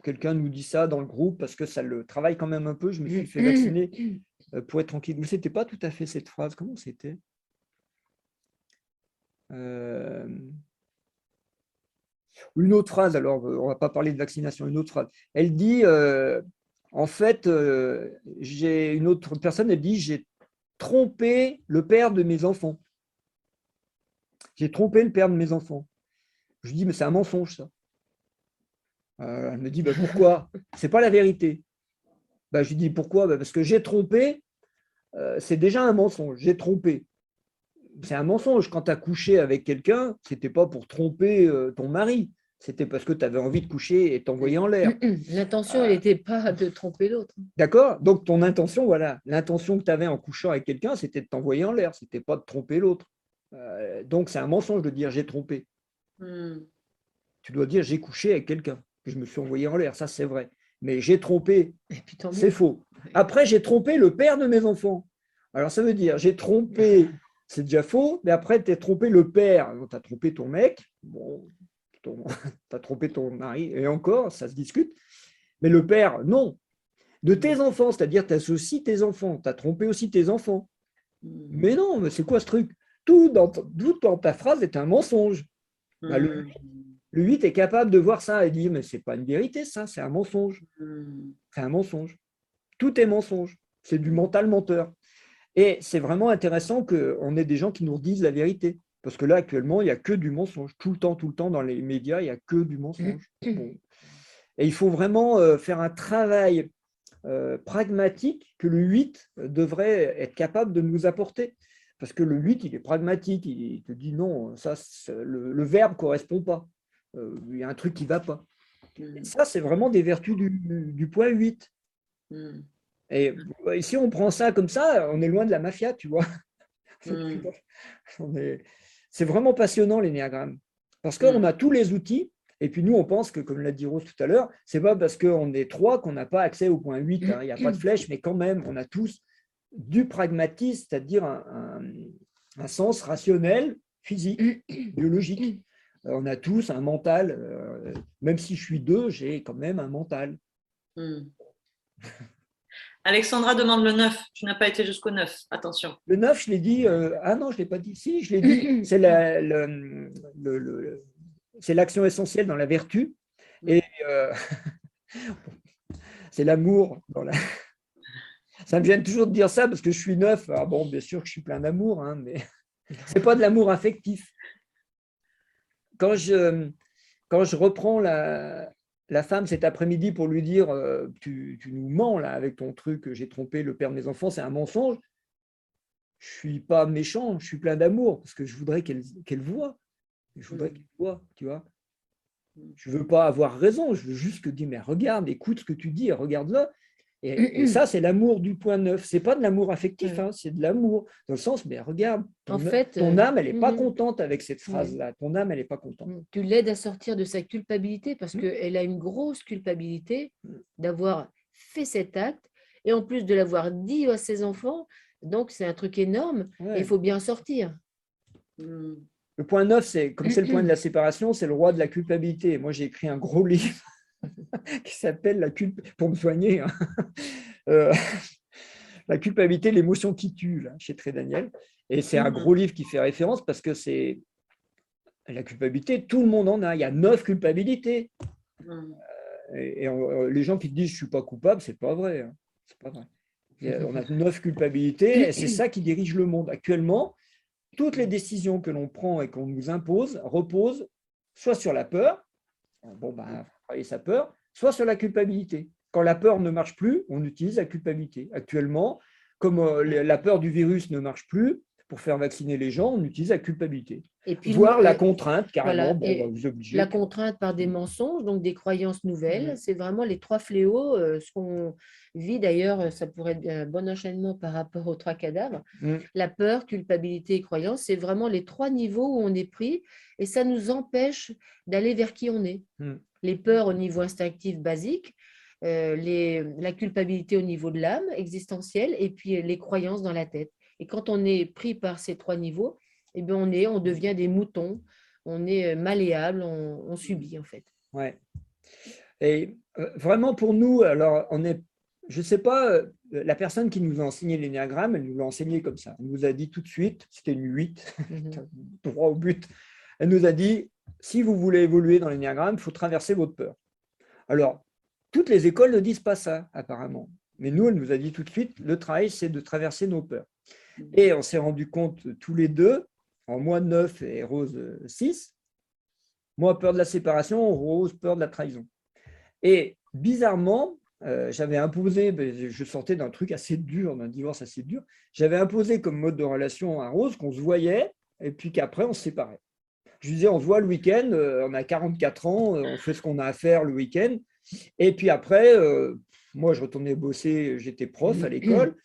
Quelqu'un nous dit ça dans le groupe parce que ça le travaille quand même un peu. Je me suis fait vacciner pour être tranquille. Mais ce n'était pas tout à fait cette phrase. Comment c'était Une autre phrase, alors on ne va pas parler de vaccination, une autre phrase. Elle dit, en fait, j'ai une autre personne, elle dit, j'ai trompé le père de mes enfants. J'ai trompé le père de mes enfants. Je lui dis, mais c'est un mensonge, ça. Elle me dit, pourquoi? C'est pas la vérité. Je lui dis, pourquoi? Parce que j'ai trompé, c'est déjà un mensonge. J'ai trompé. C'est un mensonge. Quand tu as couché avec quelqu'un, ce n'était pas pour tromper ton mari. C'était parce que tu avais envie de coucher et t'envoyer en l'air. L'intention, elle n'était pas de tromper l'autre. D'accord? Donc, ton intention, voilà. L'intention que tu avais en couchant avec quelqu'un, c'était de t'envoyer en l'air. Ce n'était pas de tromper l'autre. Donc, c'est un mensonge de dire j'ai trompé. Tu dois dire j'ai couché avec quelqu'un. Je me suis envoyé en l'air. Ça, c'est vrai. Mais j'ai trompé. C'est faux. Après, j'ai trompé le père de mes enfants. Alors, ça veut dire j'ai trompé. C'est déjà faux, mais après, tu as trompé le père. Tu as trompé ton mec, bon, tu as trompé ton mari, et encore, ça se discute. Mais le père, non. De tes enfants, c'est-à-dire tu associes tes enfants, tu as trompé aussi tes enfants. Mais non, mais c'est quoi ce truc? Tout dans ta phrase est un mensonge. Le 8 est capable de voir ça et dire, mais c'est pas une vérité, ça, c'est un mensonge. C'est un mensonge. Tout est mensonge. C'est du mental menteur. Et c'est vraiment intéressant qu'on ait des gens qui nous disent la vérité. Parce que là, actuellement, il n'y a que du mensonge. Tout le temps, dans les médias, il n'y a que du mensonge. Bon. Et il faut vraiment faire un travail pragmatique que le 8 devrait être capable de nous apporter. Parce que le 8, il est pragmatique. Il te dit non, ça, le verbe ne correspond pas. Il y a un truc qui ne va pas. Et ça, c'est vraiment des vertus du point 8. Et si on prend ça comme ça, on est loin de la mafia, tu vois. C'est vraiment passionnant, l'énéagramme. Parce qu'on a tous les outils, et puis nous, on pense que, comme l'a dit Rose tout à l'heure, c'est pas parce qu'on est 3 qu'on n'a pas accès au point 8. Il n'y a pas de flèche, mais quand même, on a tous du pragmatisme, c'est-à-dire un sens rationnel, physique, biologique. On a tous un mental. Même si je suis 2, j'ai quand même un mental. Alexandra demande le 9. Tu n'as pas été jusqu'au 9. Attention. Le 9, je l'ai dit. Ah non, je ne l'ai pas dit. Si, je l'ai dit. C'est c'est l'action essentielle dans la vertu. Et c'est l'amour. Ça me gêne toujours de dire ça parce que je suis 9. Ah bon, bien sûr que je suis plein d'amour, hein, mais ce n'est pas de l'amour affectif. Quand je reprends la femme cet après-midi pour lui dire tu nous mens là avec ton truc, j'ai trompé le père de mes enfants, c'est un mensonge, je ne suis pas méchant, je suis plein d'amour parce que je voudrais qu'elle voie. Je voudrais qu'elle voie, tu vois. Je ne veux pas avoir raison, je veux juste que dire mais regarde, écoute ce que tu dis, regarde-le. Et ça, c'est l'amour du point 9. Ce n'est pas de l'amour affectif, hein, c'est de l'amour. Dans le sens, mais regarde, ton âme, elle n'est pas contente avec cette phrase-là. Ton âme, elle n'est pas contente. Tu l'aides à sortir de sa culpabilité parce qu'elle a une grosse culpabilité d'avoir fait cet acte et en plus de l'avoir dit à ses enfants. Donc, c'est un truc énorme et il faut bien sortir. Le point 9, comme c'est le point de la séparation, c'est le roi de la culpabilité. Moi, j'ai écrit un gros livre qui s'appelle la culpabilité, pour me soigner, hein. La culpabilité, l'émotion qui tue, là, chez Très Daniel. Et c'est un gros livre qui fait référence parce que c'est la culpabilité, tout le monde en a. Il y a 9 culpabilités. Et les gens qui te disent je ne suis pas coupable, ce n'est pas vrai. Hein. C'est pas vrai. On a 9 culpabilités et c'est ça qui dirige le monde. Actuellement, toutes les décisions que l'on prend et qu'on nous impose reposent soit sur la peur, bon, ben, il faut travailler sa peur, soit sur la culpabilité. Quand la peur ne marche plus, on utilise la culpabilité. Actuellement, comme la peur du virus ne marche plus, pour faire vacciner les gens, on utilise la culpabilité. Et puis, voire la contrainte, carrément, voilà, bon, vous obligez. La contrainte par des mensonges, donc des croyances nouvelles, c'est vraiment les 3 fléaux. Ce qu'on vit d'ailleurs, ça pourrait être un bon enchaînement par rapport aux 3 cadavres. La peur, culpabilité et croyance, c'est vraiment les 3 niveaux où on est pris et ça nous empêche d'aller vers qui on est. Les peurs au niveau instinctif basique, la culpabilité au niveau de l'âme existentielle et puis les croyances dans la tête. Et quand on est pris par ces 3 niveaux, eh bien on devient des moutons, on est malléable, on subit en fait. Ouais. Et vraiment pour nous, alors je ne sais pas, la personne qui nous a enseigné l'énéagramme, elle nous l'a enseigné comme ça. Elle nous a dit tout de suite, c'était une 8, droit au but. Elle nous a dit, si vous voulez évoluer dans l'énéagramme, il faut traverser votre peur. Alors, toutes les écoles ne disent pas ça, apparemment. Mais nous, elle nous a dit tout de suite, le travail, c'est de traverser nos peurs. Et on s'est rendu compte tous les deux, en moi 9 et Rose 6, moi peur de la séparation, Rose peur de la trahison. Et bizarrement, j'avais imposé, je sortais d'un truc assez dur, d'un divorce assez dur, j'avais imposé comme mode de relation à Rose qu'on se voyait et puis qu'après on se séparait. Je lui disais, on se voit le week-end, on a 44 ans, on fait ce qu'on a à faire le week-end. Et puis après, moi je retournais bosser, j'étais prof à l'école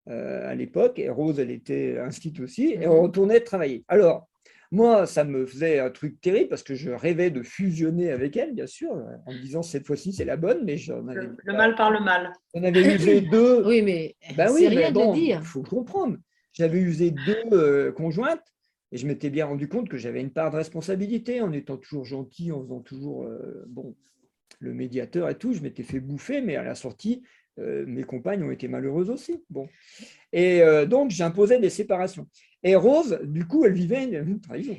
à l'époque, et Rose, elle était institut aussi, et on retournait travailler. Alors, moi, ça me faisait un truc terrible parce que je rêvais de fusionner avec elle, bien sûr, en me disant cette fois-ci c'est la bonne, mais j'en avais. Le mal par le mal. On avait usé 2. Oui, mais ben c'est oui, rien mais bon, de dire. Il faut comprendre. J'avais usé 2 conjointes et je m'étais bien rendu compte que j'avais une part de responsabilité en étant toujours gentil, en faisant toujours bon, le médiateur et tout. Je m'étais fait bouffer, mais à la sortie, mes compagnes ont été malheureuses aussi. Bon. Et donc, j'imposais des séparations. Et Rose, du coup, elle vivait une trahison.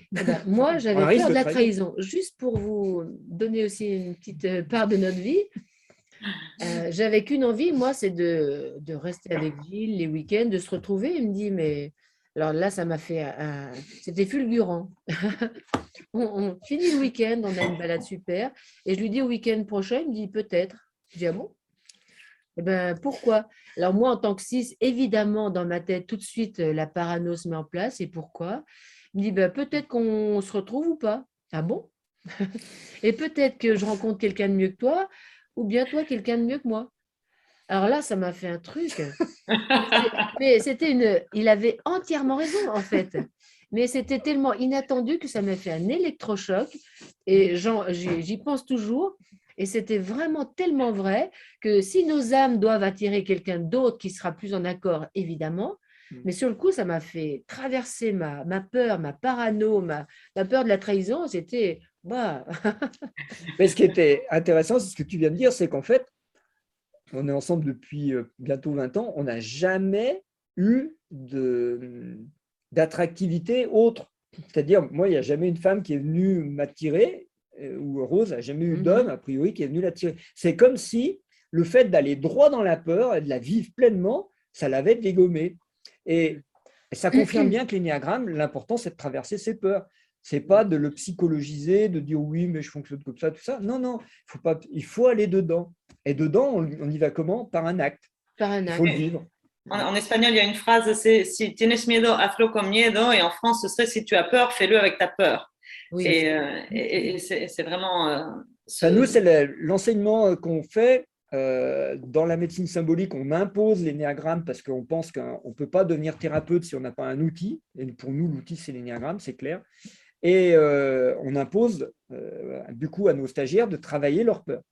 Moi, j'avais peur de la trahison. Juste pour vous donner aussi une petite part de notre vie, j'avais qu'une envie, moi, c'est de rester avec Gilles les week-ends, de se retrouver. Il me dit, mais alors là, ça m'a fait c'était fulgurant. On finit le week-end, on a une balade super. Et je lui dis au week-end prochain, il me dit peut-être. Je dis, ah bon? Eh ben, pourquoi? Alors moi, en tant que 6, évidemment, dans ma tête, tout de suite, la parano se met en place. Et pourquoi? Il me dit, ben, peut-être qu'on se retrouve ou pas. Ah bon? Et peut-être que je rencontre quelqu'un de mieux que toi, ou bien toi, quelqu'un de mieux que moi. Alors là, ça m'a fait un truc. Mais il avait entièrement raison, en fait. Mais c'était tellement inattendu que ça m'a fait un électrochoc. Et j'y pense toujours. Et c'était vraiment tellement vrai que si nos âmes doivent attirer quelqu'un d'autre qui sera plus en accord, évidemment, mais sur le coup, ça m'a fait traverser ma peur, ma parano, ma peur de la trahison. C'était… Bah. Mais ce qui était intéressant, c'est ce que tu viens de dire, c'est qu'en fait, on est ensemble depuis bientôt 20 ans, on n'a jamais eu d'attractivité autre. C'est-à-dire, moi, il n'y a jamais une femme qui est venue m'attirer, ou Rose n'a jamais eu d'homme, a priori, qui est venu l'attirer. C'est comme si le fait d'aller droit dans la peur et de la vivre pleinement, ça l'avait dégommée. Et ça confirme bien que l'énéagramme, l'important, c'est de traverser ses peurs. Ce n'est pas de le psychologiser, de dire oui, mais je fonctionne comme ça, tout ça. Non, non, il faut aller dedans. Et dedans, on y va comment? Par un acte. Par un Il acte. faut le vivre. En espagnol, il y a une phrase, c'est si tienes miedo, hazlo con miedo. Et en France, ce serait si tu as peur, fais-le avec ta peur. Oui. Et c'est vraiment. Nous, c'est l'enseignement qu'on fait dans la médecine symbolique. On impose l'énéagramme parce qu'on pense qu'on ne peut pas devenir thérapeute si on n'a pas un outil. Et pour nous, l'outil, c'est l'énéagramme, c'est clair. Et on impose du coup à nos stagiaires de travailler leur peur.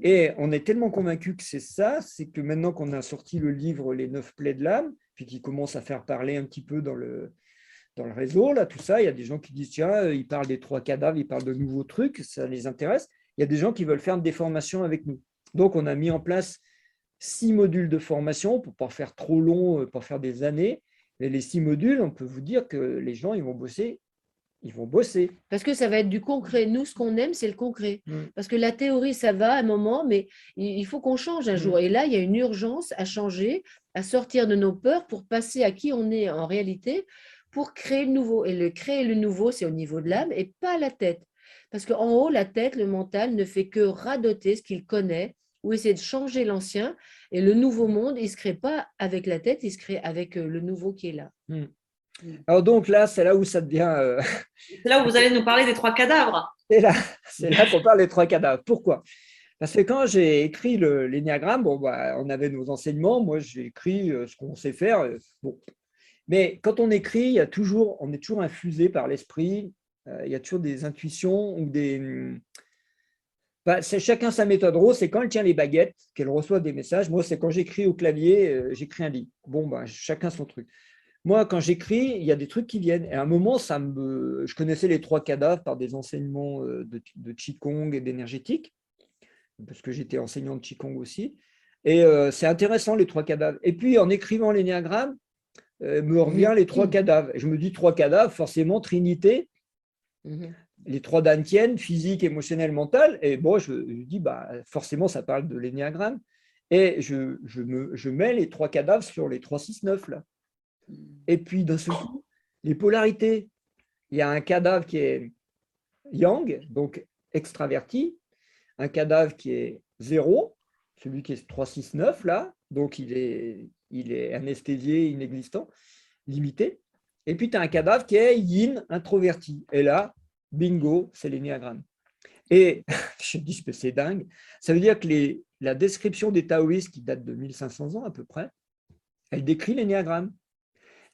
Et on est tellement convaincus que c'est ça, c'est que maintenant qu'on a sorti le livre Les 9 plaies de l'âme, puis qui commence à faire parler un petit peu dans le réseau, là, tout ça, il y a des gens qui disent, tiens, ils parlent des 3 cadavres, ils parlent de nouveaux trucs, ça les intéresse. Il y a des gens qui veulent faire des formations avec nous. Donc, on a mis en place 6 modules de formation pour ne pas faire trop long, pour faire des années. Et les 6 modules, on peut vous dire que les gens, ils vont bosser. Parce que ça va être du concret. Nous, ce qu'on aime, c'est le concret. Parce que la théorie, ça va à un moment, mais il faut qu'on change un jour. Et là, il y a une urgence à changer, à sortir de nos peurs pour passer à qui on est en réalité, pour créer le nouveau. Et créer le nouveau, c'est au niveau de l'âme et pas la tête. Parce qu'en haut, la tête, le mental, ne fait que radoter ce qu'il connaît ou essayer de changer l'ancien. Et le nouveau monde, il ne se crée pas avec la tête, il se crée avec le nouveau qui est là. Alors donc là, c'est là où ça devient… C'est là où vous allez nous parler des 3 cadavres. C'est là qu'on parle des 3 cadavres. Pourquoi? Parce que quand j'ai écrit l'énéagramme, bon, on avait nos enseignements, moi j'ai écrit ce qu'on sait faire. Bon. Mais quand on écrit, on est toujours infusé par l'esprit, il y a toujours des intuitions ou c'est chacun sa méthode. Rose, c'est quand elle tient les baguettes qu'elle reçoit des messages. Moi, c'est quand j'écris au clavier, j'écris un livre. Bon, chacun son truc. Moi, quand j'écris, il y a des trucs qui viennent. Et à un moment, je connaissais les 3 cadavres par des enseignements de Qigong et d'énergétique, parce que j'étais enseignant de Qigong aussi. Et c'est intéressant, les 3 cadavres. Et puis, en écrivant l'énéagramme, me revient les 3 cadavres. Et je me dis 3 cadavres, forcément, Trinité, les 3 dantiennes, physique, émotionnel, mental. Et bon, je dis, forcément, ça parle de l'énéagramme. Et je mets les 3 cadavres sur les 3, 6, 9, là. Et puis, d'un seul coup, les polarités. Il y a un cadavre qui est yang, donc extraverti, un cadavre qui est 0, celui qui est 3, 6, 9, là, donc il est anesthésié, inexistant, limité. Et puis, tu as un cadavre qui est yin, introverti. Et là, bingo, c'est l'énéagramme. Et je dis que c'est dingue. Ça veut dire que la description des taoïstes, qui date de 1500 ans à peu près, elle décrit l'énéagramme.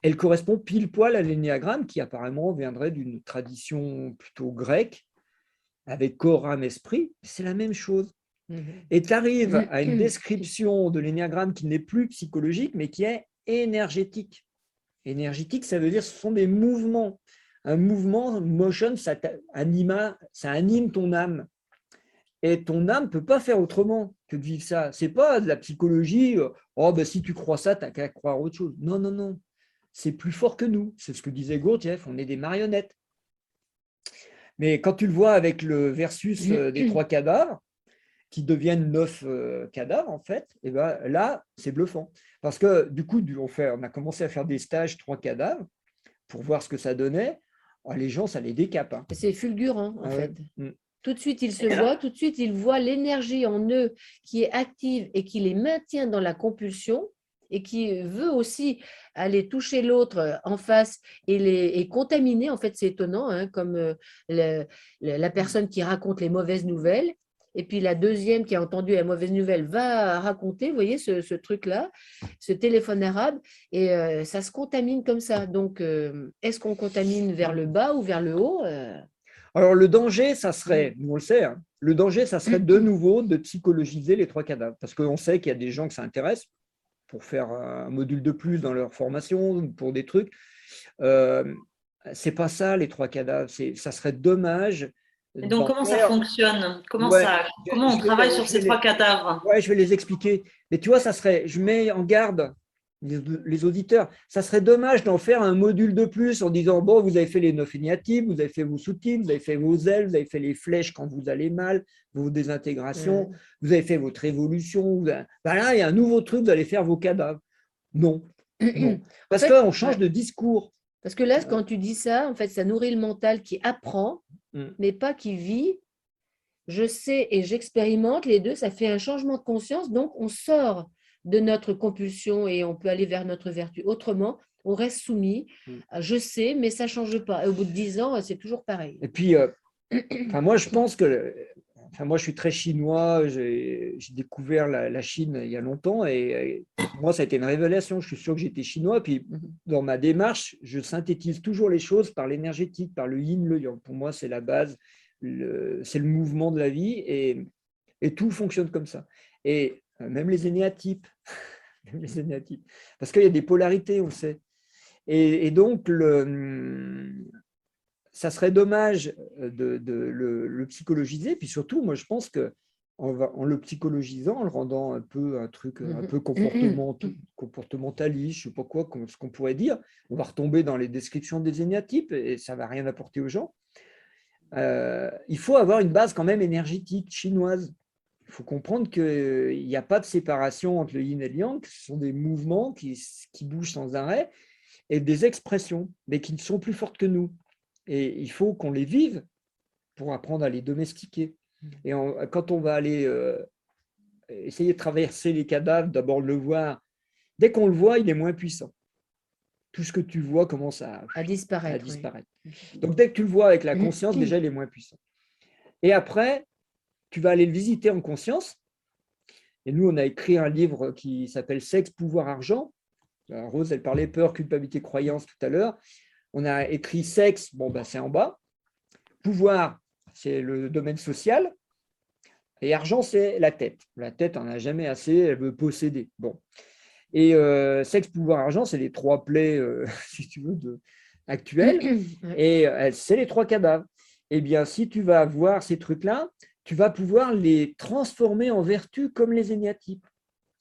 Elle correspond pile poil à l'énéagramme qui apparemment viendrait d'une tradition plutôt grecque, avec corps, âme, esprit. C'est la même chose. Et tu arrives à une description de l'énéagramme qui n'est plus psychologique, mais qui est énergétique. Énergétique, ça veut dire que ce sont des mouvements. Un mouvement, motion, ça anime ton âme. Et ton âme ne peut pas faire autrement que de vivre ça. Ce n'est pas de la psychologie, si tu crois ça, tu n'as qu'à croire autre chose. Non, non, non. C'est plus fort que nous. C'est ce que disait Gurdjieff, on est des marionnettes. Mais quand tu le vois avec le versus des 3 cadavres, qui deviennent 9 cadavres, en fait, et là, c'est bluffant. Parce que du coup, on a commencé à faire des stages 3 cadavres pour voir ce que ça donnait. Alors, les gens, ça les décape. Hein. C'est fulgurant, en fait. Ouais. Tout de suite, ils se voient, tout de suite, ils voient l'énergie en eux qui est active et qui les maintient dans la compulsion et qui veut aussi aller toucher l'autre en face et contaminer. En fait, c'est étonnant, hein, comme la personne qui raconte les mauvaises nouvelles. Et puis la deuxième qui a entendu la mauvaise nouvelle va raconter, vous voyez, ce truc-là, ce téléphone arabe, et ça se contamine comme ça. Donc, est-ce qu'on contamine vers le bas ou vers le haut Alors, le danger, ça serait, nous on le sait, hein, le danger, ça serait de nouveau de psychologiser les 3 cadavres. Parce qu'on sait qu'il y a des gens que ça intéresse pour faire un module de plus dans leur formation, pour des trucs. C'est pas ça, les 3 cadavres. Ça serait dommage Et donc, comment ça dentaires. fonctionne? Ouais, Comment on travaille sur ces trois cadavres? ouais, je vais les expliquer. Mais tu vois, je mets en garde les auditeurs. Ça serait dommage d'en faire un module de plus en disant, bon, vous avez fait les neuf éniatypes, vous avez fait vos sous-types, vous avez fait vos ailes, vous avez fait les flèches quand vous allez mal, vos désintégrations, vous avez fait votre évolution. Ben là, il y a un nouveau truc, vous allez faire vos cadavres. Non, non. Parce qu'on change de discours. Parce que là, quand tu dis ça, en fait, ça nourrit le mental qui apprend, mais pas qui vit. Je sais et j'expérimente les deux, ça fait un changement de conscience, donc on sort de notre compulsion et on peut aller vers notre vertu. Autrement, on reste soumis. Je sais, mais ça ne change pas. Et au bout de 10 ans, c'est toujours pareil. Et puis, moi, je pense que, moi, je suis très chinois. J'ai découvert la Chine il y a longtemps et moi, ça a été une révélation. Je suis sûr que j'étais chinois. Puis, dans ma démarche, je synthétise toujours les choses par l'énergétique, par le yin, le yang. Pour moi, c'est la base. C'est le mouvement de la vie et tout fonctionne comme ça. Et même les énéatypes, parce qu'il y a des polarités, on le sait. Et donc, ça serait dommage de le psychologiser. Puis surtout, moi, je pense que en le psychologisant, en le rendant un truc un peu comportementaliste, je ne sais pas quoi, ce qu'on pourrait dire, on va retomber dans les descriptions des énéatypes et ça ne va rien apporter aux gens. Il faut avoir une base quand même énergétique chinoise. Il faut comprendre qu'il n'y a pas de séparation entre le yin et le yang, ce sont des mouvements qui bougent sans arrêt et des expressions, mais qui ne sont plus fortes que nous. Et il faut qu'on les vive pour apprendre à les domestiquer. Et quand on va aller essayer de traverser les cadavres, d'abord le voir, dès qu'on le voit, il est moins puissant. Tout ce que tu vois commence à disparaître. Oui. Donc, dès que tu le vois avec la conscience, déjà, il est moins puissant. Et après, tu vas aller le visiter en conscience. Et nous, on a écrit un livre qui s'appelle « Sexe, pouvoir, argent ». Rose, elle parlait peur, culpabilité, croyance tout à l'heure. On a écrit « Sexe », c'est en bas. « Pouvoir », c'est le domaine social. Et « argent », c'est la tête. La tête en a jamais assez, elle veut posséder. Bon. Et sexe, pouvoir, argent, c'est les trois plaies, si tu veux, actuelles. Et c'est les trois cadavres. Eh bien, si tu vas voir ces trucs-là, tu vas pouvoir les transformer en vertu comme les énéatypes.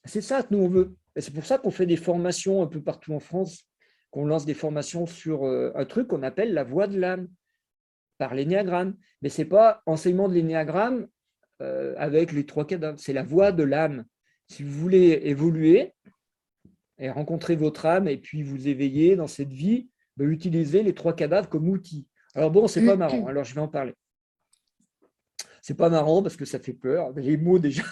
C'est ça que nous, on veut. Et c'est pour ça qu'on fait des formations un peu partout en France, qu'on lance des formations sur un truc qu'on appelle la voie de l'âme, par l'énéagramme. Mais ce n'est pas enseignement de l'énéagramme avec les trois cadavres, c'est la voie de l'âme. Si vous voulez évoluer, et rencontrer votre âme et puis vous éveiller dans cette vie, utilisez les trois cadavres comme outil. Alors bon, c'est pas marrant, alors je vais en parler. C'est pas marrant parce que ça fait peur, les mots déjà,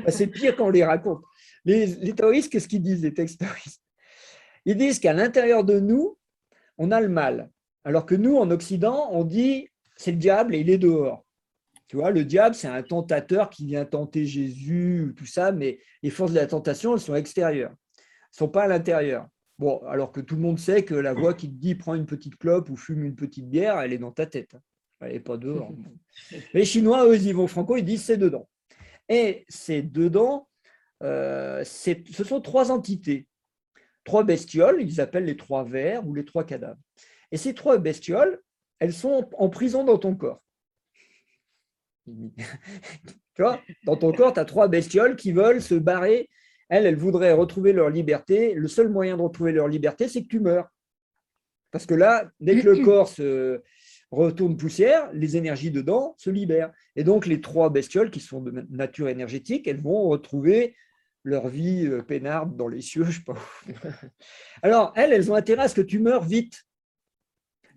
c'est pire quand on les raconte. Les taoïstes, qu'est-ce qu'ils disent, les textes taoïstes? Ils disent qu'à l'intérieur de nous, on a le mal. Alors que nous, en Occident, on dit c'est le diable et il est dehors. Tu vois, le diable, c'est un tentateur qui vient tenter Jésus, tout ça, mais les forces de la tentation, elles sont extérieures. Ne sont pas à l'intérieur. Bon, alors que tout le monde sait que la voix qui te dit prends une petite clope ou fume une petite bière, elle est dans ta tête. Elle n'est pas dehors. Les Chinois, eux, ils vont franco, ils disent c'est dedans. Et c'est dedans, ce sont trois entités, trois bestioles, ils appellent les trois vers ou les trois cadavres. Et ces trois bestioles, elles sont en prison dans ton corps. Tu vois, dans ton corps, tu as trois bestioles qui veulent se barrer. Elles voudraient retrouver leur liberté. Le seul moyen de retrouver leur liberté, c'est que tu meurs. Parce que là, dès que le corps se retourne poussière, les énergies dedans se libèrent. Et donc, les trois bestioles qui sont de nature énergétique, elles vont retrouver leur vie peinarde dans les cieux, je sais pas où. Alors, elles ont intérêt à ce que tu meurs vite.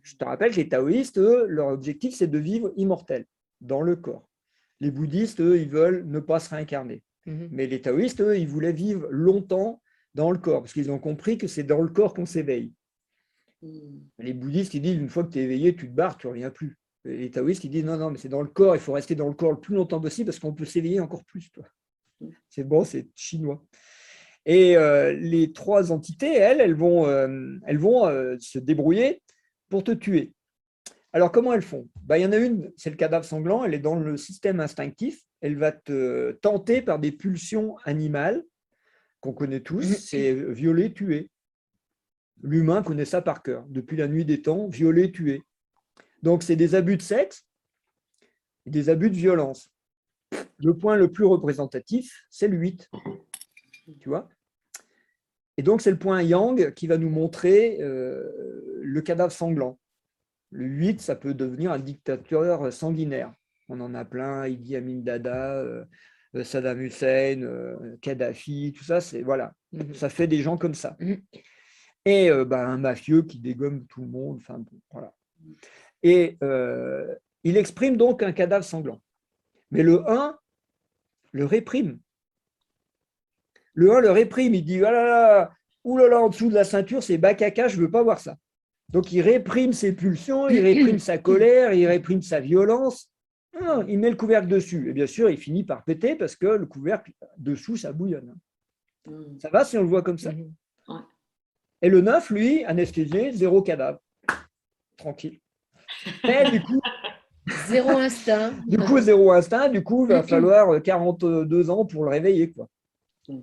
Je te rappelle que les taoïstes, eux, leur objectif, c'est de vivre immortel dans le corps. Les bouddhistes, eux, ils veulent ne pas se réincarner. Mais les taoïstes, eux, ils voulaient vivre longtemps dans le corps, parce qu'ils ont compris que c'est dans le corps qu'on s'éveille. Les bouddhistes, ils disent, une fois que tu es éveillé, tu te barres, tu ne reviens plus. Et les taoïstes, ils disent, non, mais c'est dans le corps, il faut rester dans le corps le plus longtemps possible, parce qu'on peut s'éveiller encore plus. C'est bon, c'est chinois. Et les trois entités, elles vont se débrouiller pour te tuer. Alors, comment elles font? Il y en a une, c'est le cadavre sanglant, elle est dans le système instinctif, elle va te tenter par des pulsions animales qu'on connaît tous, c'est violer, tuer. L'humain connaît ça par cœur, depuis la nuit des temps, violer, tuer. Donc, c'est des abus de sexe, et des abus de violence. Le point le plus représentatif, c'est le 8. Tu vois? Et donc, c'est le point yang qui va nous montrer le cadavre sanglant. Le 8, ça peut devenir un dictateur sanguinaire. On en a plein, Idi Amin Dada, Saddam Hussein, Kadhafi, tout ça, voilà, ça fait des gens comme ça. Et un mafieux qui dégomme tout le monde, enfin bon, voilà. Et il exprime donc un cadavre sanglant. Mais le 1 le réprime. Le 1 le réprime, il dit « Ah là là, oulala, en dessous de la ceinture, c'est bakaka, je ne veux pas voir ça ». Donc, il réprime ses pulsions, il réprime sa colère, il réprime sa violence. Non, il met le couvercle dessus. Et bien sûr, il finit par péter parce que le couvercle dessous, ça bouillonne. Ça va si on le voit comme ça? Et le 9, lui, anesthésié, 0 cadavre. Tranquille. Mais du coup, zéro instinct. Du coup, 0 instinct. Du coup, il va falloir 42 ans pour le réveiller, quoi.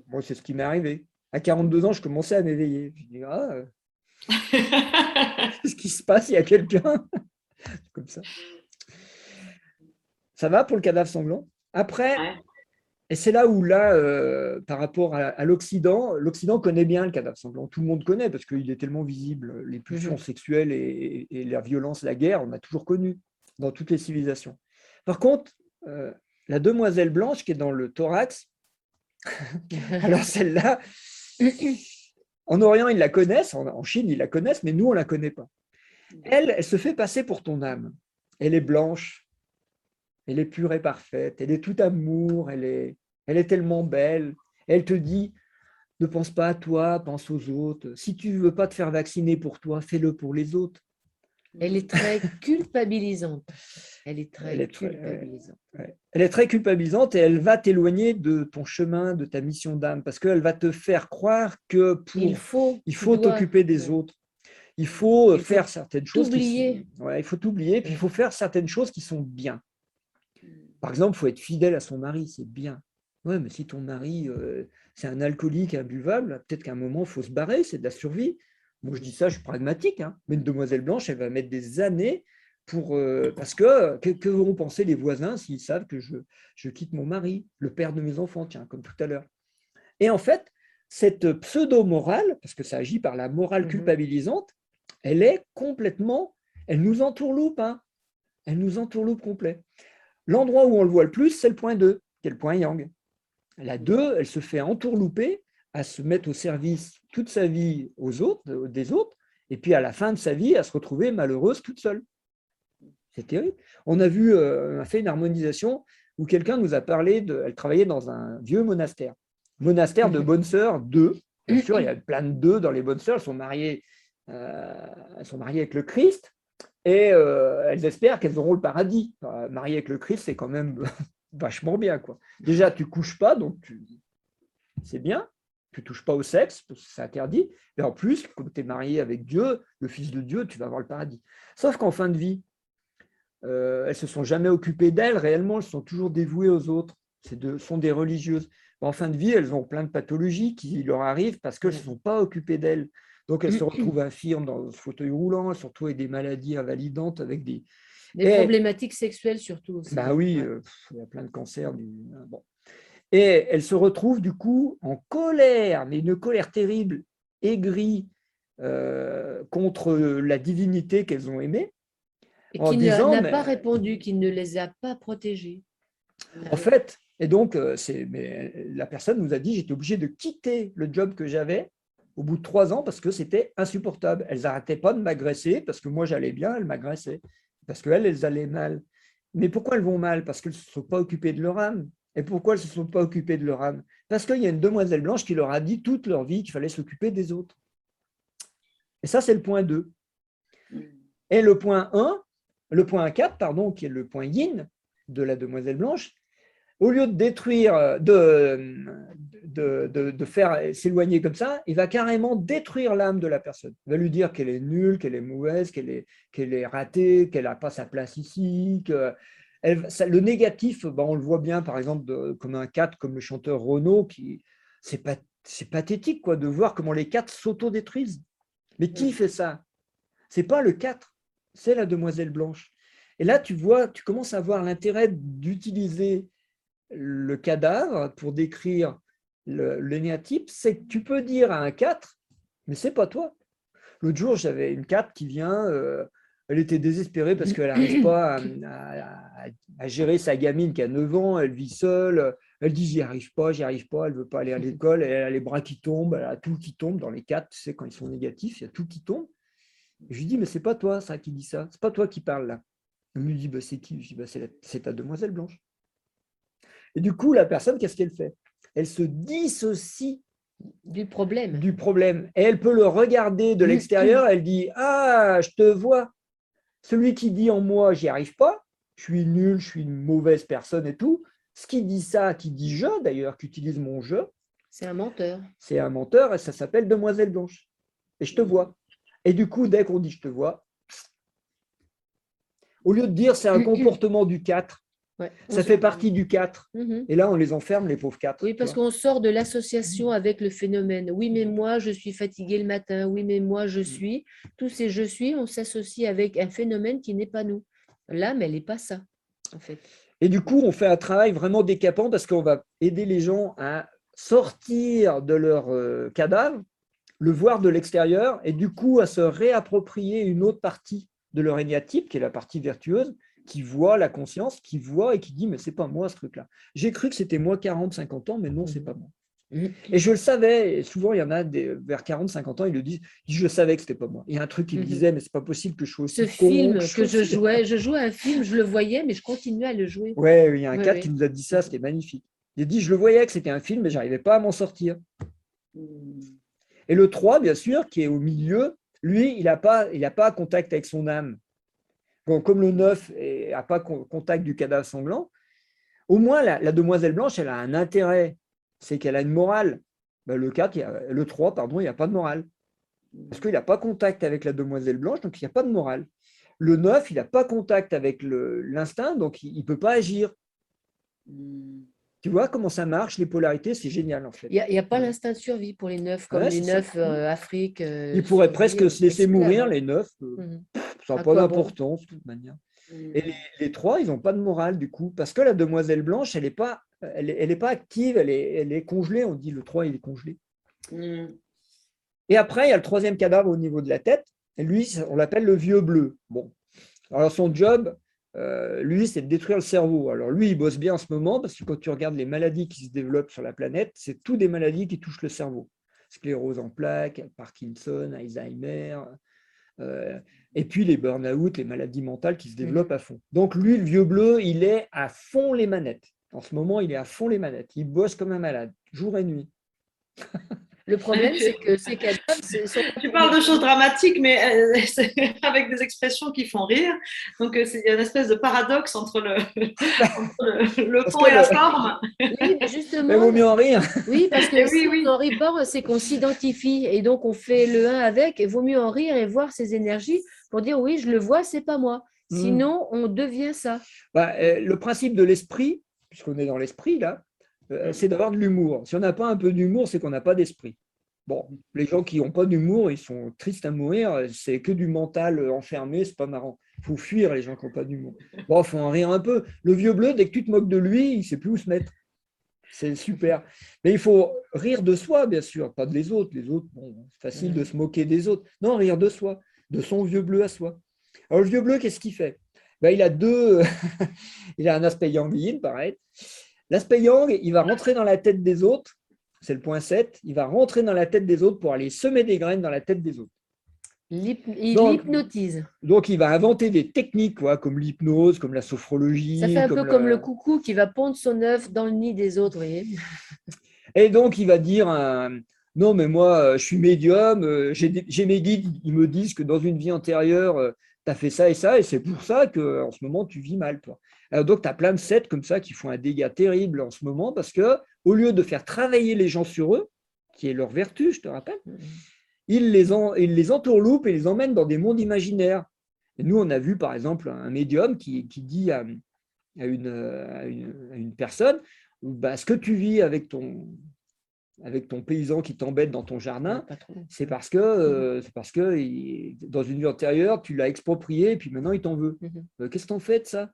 Moi, c'est ce qui m'est arrivé. À 42 ans, je commençais à m'éveiller. Je dis, qu'est-ce qui se passe? Il y a quelqu'un comme ça. Ça va pour le cadavre sanglant? Après, et c'est là où, par rapport à l'Occident, l'Occident connaît bien le cadavre sanglant. Tout le monde connaît parce qu'il est tellement visible. Les pulsions sexuelles et la violence, la guerre, on a toujours connu dans toutes les civilisations. Par contre, la demoiselle blanche qui est dans le thorax, alors celle-là, en Orient, ils la connaissent, en Chine, ils la connaissent, mais nous, on ne la connaît pas. Elle se fait passer pour ton âme. Elle est blanche, elle est pure et parfaite, elle est tout amour, elle est tellement belle. Elle te dit, ne pense pas à toi, pense aux autres. Si tu ne veux pas te faire vacciner pour toi, fais-le pour les autres. Elle est très culpabilisante. Elle est très culpabilisante. Elle est très culpabilisante et elle va t'éloigner de ton chemin, de ta mission d'âme, parce qu'elle va te faire croire que il faut t'occuper des autres. Il faut faire certaines choses. Il faut t'oublier, puis il faut faire certaines choses qui sont bien. Par exemple, il faut être fidèle à son mari, c'est bien. Ouais, mais si ton mari, c'est un alcoolique imbuvable, peut-être qu'à un moment, il faut se barrer, c'est de la survie. Moi, je dis ça, je suis pragmatique, hein. Mais une demoiselle blanche, elle va mettre des années parce que vont penser les voisins s'ils savent que je quitte mon mari, le père de mes enfants, tiens, comme tout à l'heure. Et en fait, cette pseudo-morale, parce que ça agit par la morale culpabilisante, elle nous entourloupe, hein. Elle nous entourloupe complet. L'endroit où on le voit le plus, c'est le point 2, qui est le point yang. La 2, elle se fait entourlouper à se mettre au service toute sa vie des autres, et puis à la fin de sa vie, à se retrouver malheureuse toute seule. C'est terrible. On a fait une harmonisation où quelqu'un nous a parlé elle travaillait dans un vieux monastère de bonnes sœurs, 2. Bien sûr, il y a plein de 2 dans les bonnes sœurs, elles sont mariées avec le Christ, et elles espèrent qu'elles auront le paradis. Mariées avec le Christ, c'est quand même vachement bien, quoi. Déjà, tu ne couches pas, donc c'est bien. Tu ne touches pas au sexe, parce que c'est interdit. Mais en plus, comme tu es marié avec Dieu, le Fils de Dieu, tu vas avoir le paradis. Sauf qu'en fin de vie, elles ne se sont jamais occupées d'elles, réellement, elles sont toujours dévouées aux autres. Sont des religieuses. En fin de vie, elles ont plein de pathologies qui leur arrivent parce qu'elles ne se sont pas occupées d'elles. Donc, elles se retrouvent infirmes dans ce fauteuil roulant, elles se retrouvent avec des maladies invalidantes, avec des problématiques sexuelles surtout aussi. Bah oui, il y a plein de cancers. Bon. Et elles se retrouvent du coup en colère, mais une colère terrible, aigrie contre la divinité qu'elles ont aimée. Et qui n'a pas répondu, qui ne les a pas protégées. En fait, et donc, la personne nous a dit, j'étais obligée de quitter le job que j'avais au bout de 3 ans parce que c'était insupportable. Elles n'arrêtaient pas de m'agresser parce que moi j'allais bien, elles m'agressaient. Parce qu'elles allaient mal. Mais pourquoi elles vont mal? Parce qu'elles ne se sont pas occupées de leur âme. Et pourquoi elles ne se sont pas occupées de leur âme? Parce qu'il y a une demoiselle blanche qui leur a dit toute leur vie qu'il fallait s'occuper des autres. Et ça, c'est le point 2. Et le point 4, pardon, qui est le point yin de la demoiselle blanche, au lieu de détruire, de faire s'éloigner comme ça, il va carrément détruire l'âme de la personne. Il va lui dire qu'elle est nulle, qu'elle est mauvaise, qu'elle est ratée, qu'elle n'a pas sa place ici. Le négatif, on le voit bien, par exemple, comme un 4, comme le chanteur Renaud, c'est pathétique quoi, de voir comment les 4 s'autodétruisent. Mais qui fait ça? Ce n'est pas le 4, c'est la demoiselle blanche. Et là, tu commences à voir l'intérêt d'utiliser le cadavre pour décrire l'énéatype, c'est que tu peux dire à un 4, mais c'est pas toi. L'autre jour, j'avais une 4 qui vient, elle était désespérée parce qu'elle n'arrive pas à gérer sa gamine qui a 9 ans, elle vit seule, elle dit j'y arrive pas, elle ne veut pas aller à l'école, elle a les bras qui tombent, elle a tout qui tombe dans les 4, tu sais, quand ils sont négatifs, il y a tout qui tombe. Et je lui dis, mais c'est pas toi ça qui dit ça, c'est pas toi qui parle là. Elle me dit, bah, c'est qui? Je dis, bah, c'est ta demoiselle blanche. Et du coup, la personne, qu'est-ce qu'elle fait? Elle se dissocie du problème. Et elle peut le regarder de l'extérieur. Elle dit, ah, je te vois. Celui qui dit en moi, j'y arrive pas, je suis nul, je suis une mauvaise personne et tout. Ce qui dit ça, qui dit je d'ailleurs, qui utilise mon je, c'est un menteur. C'est un menteur et ça s'appelle demoiselle blanche. Et je te vois. Et du coup, dès qu'on dit je te vois, au lieu de dire c'est un comportement du 4, ouais, ça fait partie du 4. Et là, on les enferme, les pauvres 4. Oui, parce qu'on sort de l'association avec le phénomène. Oui, mais moi, je suis fatigué le matin. Oui, mais moi, je suis. Tous ces je suis, on s'associe avec un phénomène qui n'est pas nous. L'âme, elle n'est pas ça, en fait. Et du coup, on fait un travail vraiment décapant parce qu'on va aider les gens à sortir de leur cadavre, le voir de l'extérieur et du coup à se réapproprier une autre partie de leur énéatype, qui est la partie vertueuse, qui voit la conscience, qui voit et qui dit mais c'est pas moi ce truc-là. J'ai cru que c'était moi 40, 50 ans, mais non, c'est pas moi. Et je le savais, et souvent il y en a vers 40, 50 ans, ils le disent, je savais que c'était pas moi. Il y a un truc qui me disait, mais c'est pas possible que je sois aussi ce film que je jouais un film, je le voyais, mais je continuais à le jouer. Ouais, il y a un cadre qui nous a dit ça, c'était magnifique. Il a dit, je le voyais que c'était un film, mais j'arrivais pas à m'en sortir. Et le 3, bien sûr, qui est au milieu, lui, il n'a pas contact avec son âme. Donc, comme le 9 n'a pas contact du cadavre sanglant, au moins la demoiselle blanche, elle a un intérêt, c'est qu'elle a une morale. Ben, le 3, pardon, il n'y a pas de morale. Parce qu'il n'a pas contact avec la demoiselle blanche, donc il n'y a pas de morale. Le 9, il n'a pas contact avec l'instinct, donc il ne peut pas agir. Tu vois comment ça marche, les polarités, c'est génial en fait. Il n'y a pas l'instinct de survie pour les 9, comme les 9 Afrique. Ils pourraient presque se laisser mourir, les 9. Ça n'a pas d'importance, de toute manière. Et les 3, ils n'ont pas de morale du coup, parce que la demoiselle blanche, elle n'est pas active, elle est congelée. On dit le 3, il est congelé. Et après, il y a le troisième cadavre au niveau de la tête. Et lui, on l'appelle le vieux bleu. Bon, alors son job, lui, c'est de détruire le cerveau. Alors lui, il bosse bien en ce moment parce que quand tu regardes les maladies qui se développent sur la planète, c'est toutes des maladies qui touchent le cerveau. Sclérose en plaques, Parkinson, Alzheimer, et puis les burn-out, les maladies mentales qui se développent à fond. Donc lui, le vieux bleu, il est à fond les manettes. En ce moment, il est à fond les manettes. Il bosse comme un malade, jour et nuit. Le problème, c'est que ces cadavres… Tu parles de choses dramatiques, mais avec des expressions qui font rire. Donc, il y a une espèce de paradoxe entre le pont et la forme. Oui, mais justement… Mais il vaut mieux en rire. Oui, parce que si on en rit pas, c'est qu'on s'identifie. Et donc, on fait le 1 avec. Il vaut mieux en rire et voir ses énergies pour dire, oui, je le vois, c'est pas moi. Sinon, on devient ça. Le principe de l'esprit, puisqu'on est dans l'esprit, là, c'est d'avoir de l'humour. Si on n'a pas un peu d'humour, c'est qu'on n'a pas d'esprit. Bon, les gens qui n'ont pas d'humour, ils sont tristes à mourir. C'est que du mental enfermé, c'est pas marrant. Il faut fuir les gens qui n'ont pas d'humour. Bon, il faut en rire un peu. Le vieux bleu, dès que tu te moques de lui, il ne sait plus où se mettre. C'est super. Mais il faut rire de soi, bien sûr, pas de les autres. Les autres, bon, c'est facile de se moquer des autres. Non, rire de soi, de son vieux bleu à soi. Alors, le vieux bleu, qu'est-ce qu'il fait? Il a il a un aspect yang yin, pareil. L'aspect yang, il va rentrer dans la tête des autres. C'est le point 7. Il va rentrer dans la tête des autres pour aller semer des graines dans la tête des autres. Il hypnotise. Donc, il va inventer des techniques comme l'hypnose, comme la sophrologie. Ça fait un peu comme le coucou qui va pondre son œuf dans le nid des autres, vous voyez. Et donc, il va dire non, mais moi, je suis médium, j'ai mes guides, ils me disent que dans une vie antérieure, tu as fait ça, et c'est pour ça qu'en ce moment, tu vis mal, toi. Alors, donc, tu as plein de 7 comme ça qui font un dégât terrible en ce moment parce qu'au lieu de faire travailler les gens sur eux, qui est leur vertu, je te rappelle, ils les entourloupent et les emmènent dans des mondes imaginaires. Et nous, on a vu, par exemple, un médium qui dit à une personne, ce que tu vis avec avec ton paysan qui t'embête dans ton jardin, Pas trop. c'est parce que, dans une vie antérieure, tu l'as exproprié et puis maintenant, il t'en veut. Qu'est-ce que t'en fais de ça?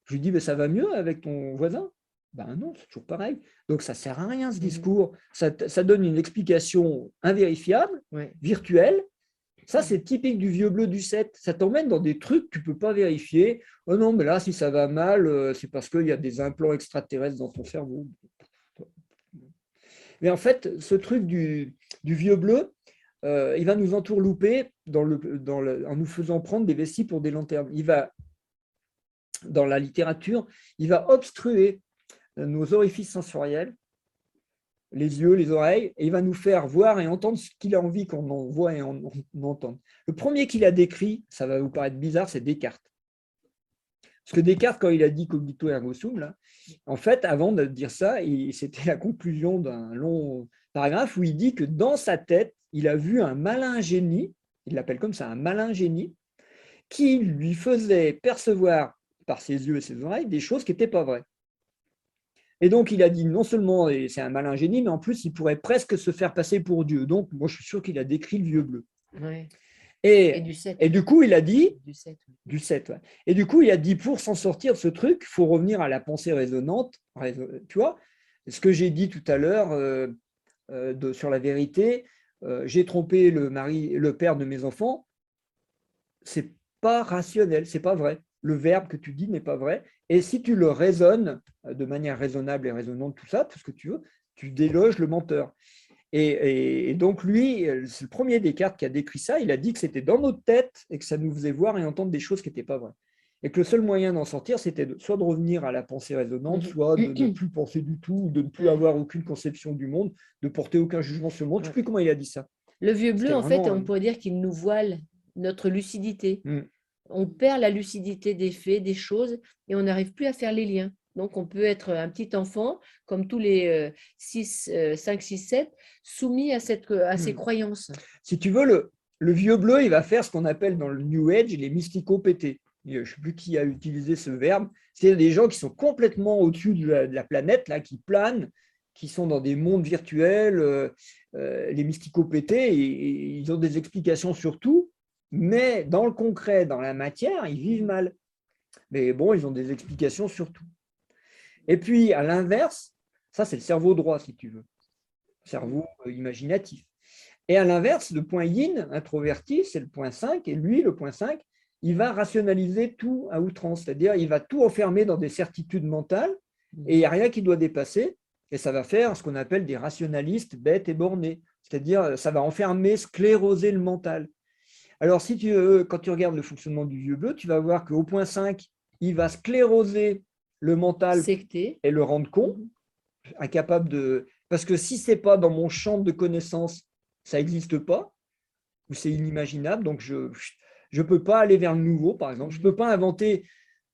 Je lui dis, ça va mieux avec ton voisin? Ben non, c'est toujours pareil. Donc, ça ne sert à rien, ce discours. Ça donne une explication invérifiable, virtuelle. Ça, c'est typique du vieux bleu du 7. Ça t'emmène dans des trucs que tu ne peux pas vérifier. Oh non, mais là, si ça va mal, c'est parce qu'il y a des implants extraterrestres dans ton cerveau. Mais en fait, ce truc du vieux bleu, il va nous entourlouper en nous faisant prendre des vessies pour des lanternes. Dans la littérature, il va obstruer nos orifices sensoriels, les yeux, les oreilles, et il va nous faire voir et entendre ce qu'il a envie qu'on en voit et on entende. Le premier qu'il a décrit, ça va vous paraître bizarre, c'est Descartes. Parce que Descartes, quand il a dit cogito ergo sum, là, en fait, avant de dire ça, c'était la conclusion d'un long paragraphe où il dit que dans sa tête, il a vu un malin génie, il l'appelle comme ça, un malin génie, qui lui faisait percevoir par ses yeux et ses oreilles des choses qui n'étaient pas vraies. Et donc, il a dit non seulement c'est un malin génie, mais en plus, il pourrait presque se faire passer pour Dieu. Donc, moi, je suis sûr qu'il a décrit le vieux bleu. Ouais. Et du coup, il a dit, du 7, ouais. Et du coup, il a dit, pour s'en sortir de ce truc, il faut revenir à la pensée raisonnante. Tu vois, ce que j'ai dit tout à l'heure sur la vérité, j'ai trompé le père de mes enfants, c'est pas rationnel, c'est pas vrai. Le verbe que tu dis n'est pas vrai. Et si tu le raisonnes de manière raisonnable et raisonnante, tout ça, tout ce que tu veux, tu déloges le menteur. Et donc, lui, c'est le premier Descartes qui a décrit ça. Il a dit que c'était dans notre tête et que ça nous faisait voir et entendre des choses qui n'étaient pas vraies. Et que le seul moyen d'en sortir, c'était soit de revenir à la pensée raisonnante, soit de ne plus penser du tout, de ne plus avoir aucune conception du monde, de porter aucun jugement sur le monde. Je ne sais plus comment il a dit ça. Le vieux bleu, en fait, on pourrait dire qu'il nous voile notre lucidité. On perd la lucidité des faits, des choses, et on n'arrive plus à faire les liens. Donc, on peut être un petit enfant, comme tous les 5, 6, 7, soumis à ces croyances. Si tu veux, le vieux bleu, il va faire ce qu'on appelle dans le New Age les mysticopétés. Je ne sais plus qui a utilisé ce verbe. C'est des gens qui sont complètement au-dessus de la planète, là, qui planent, qui sont dans des mondes virtuels, les mysticopétés, et ils ont des explications sur tout, mais dans le concret, dans la matière, ils vivent mal. Mais bon, ils ont des explications sur tout. Et puis, à l'inverse, ça, c'est le cerveau droit, si tu veux, cerveau imaginatif. Et à l'inverse, le point yin, introverti, c'est le point 5, et lui, le point 5, il va rationaliser tout à outrance, c'est-à-dire il va tout enfermer dans des certitudes mentales, et il n'y a rien qui doit dépasser, et ça va faire ce qu'on appelle des rationalistes bêtes et bornés, c'est-à-dire ça va enfermer, scléroser le mental. Alors, quand tu regardes le fonctionnement du vieux bleu, tu vas voir qu'au point 5, il va scléroser le mental secté et le rendre con, incapable de… Parce que si ce n'est pas dans mon champ de connaissances, ça n'existe pas, ou c'est inimaginable, donc je ne peux pas aller vers le nouveau, par exemple. Je ne peux pas inventer,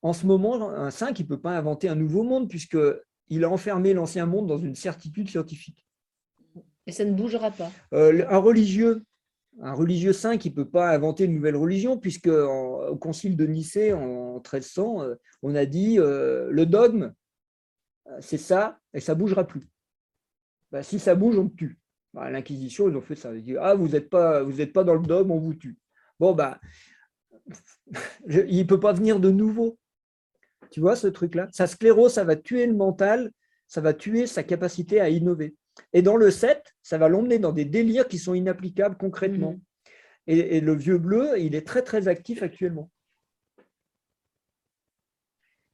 en ce moment, un 5, il ne peut pas inventer un nouveau monde, puisqu'il a enfermé l'ancien monde dans une certitude scientifique. Et ça ne bougera pas. Un religieux 5, il ne peut pas inventer une nouvelle religion, puisque au concile de Nicée, en 1300, on a dit le dogme, c'est ça, et ça ne bougera plus. Ben, si ça bouge, on te tue. Ben, à l'Inquisition, ils ont fait ça. Ils disent, vous n'êtes pas dans le dogme, on vous tue. Bon, il ne peut pas venir de nouveau. Tu vois ce truc-là? Sa sclérose, ça va tuer le mental, ça va tuer sa capacité à innover. Et dans le 7, ça va l'emmener dans des délires qui sont inapplicables concrètement. Et le vieux bleu, il est très, très actif actuellement.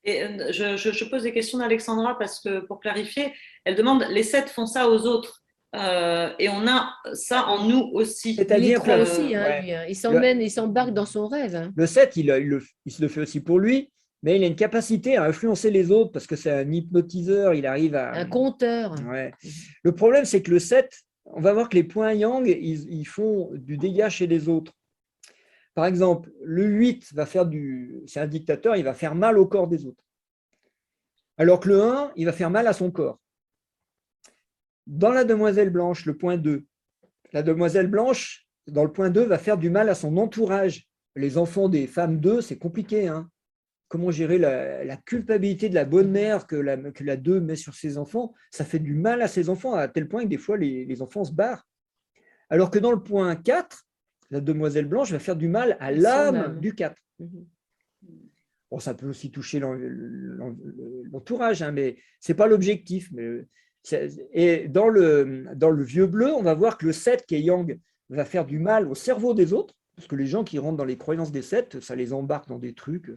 Et je pose des questions d'Alexandra parce que, pour clarifier, elle demande, les 7 font ça aux autres. Et on a ça en nous aussi. C'est-à-dire que aussi, lui, il s'embarque dans son rêve. Le 7, il se le fait aussi pour lui, mais il a une capacité à influencer les autres parce que c'est un hypnotiseur, il arrive à… Un conteur. Ouais. Le problème, c'est que le 7, on va voir que les points yang, ils font du dégât chez les autres. Par exemple, le 8 va faire c'est un dictateur, il va faire mal au corps des autres. Alors que le 1, il va faire mal à son corps. Dans la demoiselle blanche, le point 2, la demoiselle blanche, dans le point 2, va faire du mal à son entourage. Les enfants des femmes 2, c'est compliqué, hein. comment gérer la culpabilité de la bonne mère que la 2 met sur ses enfants. Ça fait du mal à ses enfants, à tel point que des fois, les enfants se barrent. Alors que dans le point 4, la demoiselle blanche va faire du mal à l'âme du 4. Bon, ça peut aussi toucher l'entourage, hein, mais ce n'est pas l'objectif. Et dans le vieux bleu, on va voir que le 7, qui est yang, va faire du mal au cerveau des autres, parce que les gens qui rentrent dans les croyances des 7, ça les embarque dans des trucs.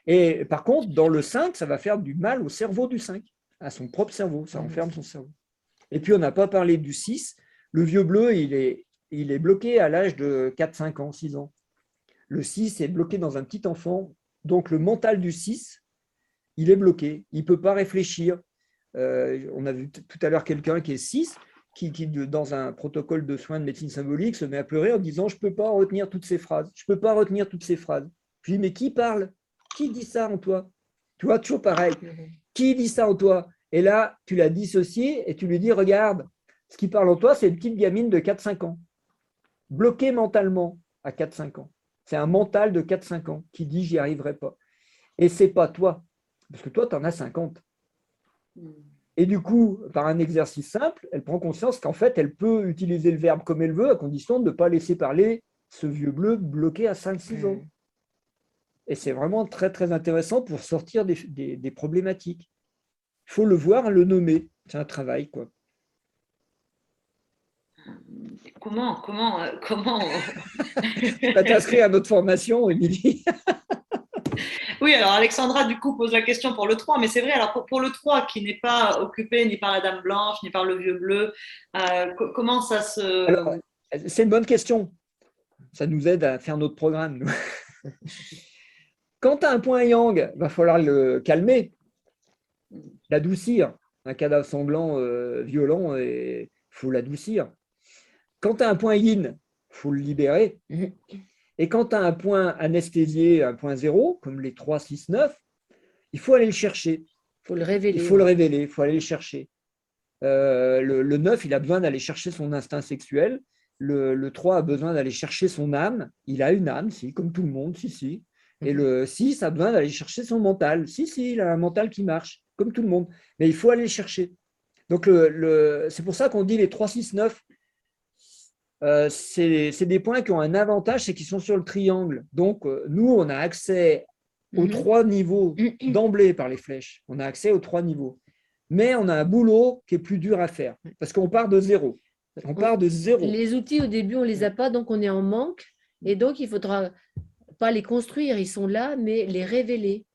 Et par contre, dans le 5, ça va faire du mal au cerveau du 5, à son propre cerveau, ça enferme son cerveau. Et puis, on n'a pas parlé du 6. Le vieux bleu, il est bloqué à l'âge de 4, 5 ans, 6 ans. Le 6 est bloqué dans un petit enfant. Donc, le mental du 6, il est bloqué. Il ne peut pas réfléchir. On a vu tout à l'heure quelqu'un qui est 6, qui, dans un protocole de soins de médecine symbolique, se met à pleurer en disant « je ne peux pas retenir toutes ces phrases. Je ne peux pas retenir toutes ces phrases. » Je lui dis « mais qui parle? Qui dit ça en toi ?» Tu vois, toujours pareil. Qui dit ça en toi? Et là, tu l'as dissocié et tu lui dis « regarde, ce qui parle en toi, c'est une petite gamine de 4-5 ans, bloquée mentalement à 4-5 ans. C'est un mental de 4-5 ans qui dit « j'y arriverai pas ». Et ce n'est pas toi, parce que toi, tu en as 50. Et du coup, par un exercice simple, elle prend conscience qu'en fait, elle peut utiliser le verbe comme elle veut, à condition de ne pas laisser parler ce vieux bleu bloqué à 5-6 ans. Et c'est vraiment très, très intéressant pour sortir des problématiques. Il faut le voir, le nommer. C'est un travail, quoi. Comment Tu vas t'inscrire à notre formation, Émilie. Oui, alors Alexandra, du coup, pose la question pour le 3, mais c'est vrai, alors pour le 3 qui n'est pas occupé ni par la dame blanche, ni par le vieux bleu, comment ça se… Alors, c'est une bonne question. Ça nous aide à faire notre programme, nous. Quand tu as un point yang, il va falloir le calmer, l'adoucir. Un cadavre sanglant, violent, il faut l'adoucir. Quand tu as un point yin, il faut le libérer. Et quand tu as un point anesthésié, un point 0, comme les 3, 6, 9, il faut aller le chercher. Il faut le révéler. Il faut le révéler, il faut aller le chercher. Le 9, il a besoin d'aller chercher son instinct sexuel. Le 3 a besoin d'aller chercher son âme. Il a une âme, si, comme tout le monde, si. Et le 6 a besoin d'aller chercher son mental. Si, il a un mental qui marche, comme tout le monde. Mais il faut aller le chercher. Donc, c'est pour ça qu'on dit les 3, 6, 9. C'est des points qui ont un avantage, c'est qu'ils sont sur le triangle. Donc, nous, on a accès aux 3 niveaux d'emblée par les flèches. On a accès aux 3 niveaux. Mais on a un boulot qui est plus dur à faire parce qu'on part de 0. On part de 0. Les outils, au début, on ne les a pas, donc on est en manque. Et donc, il ne faudra pas les construire, ils sont là, mais les révéler.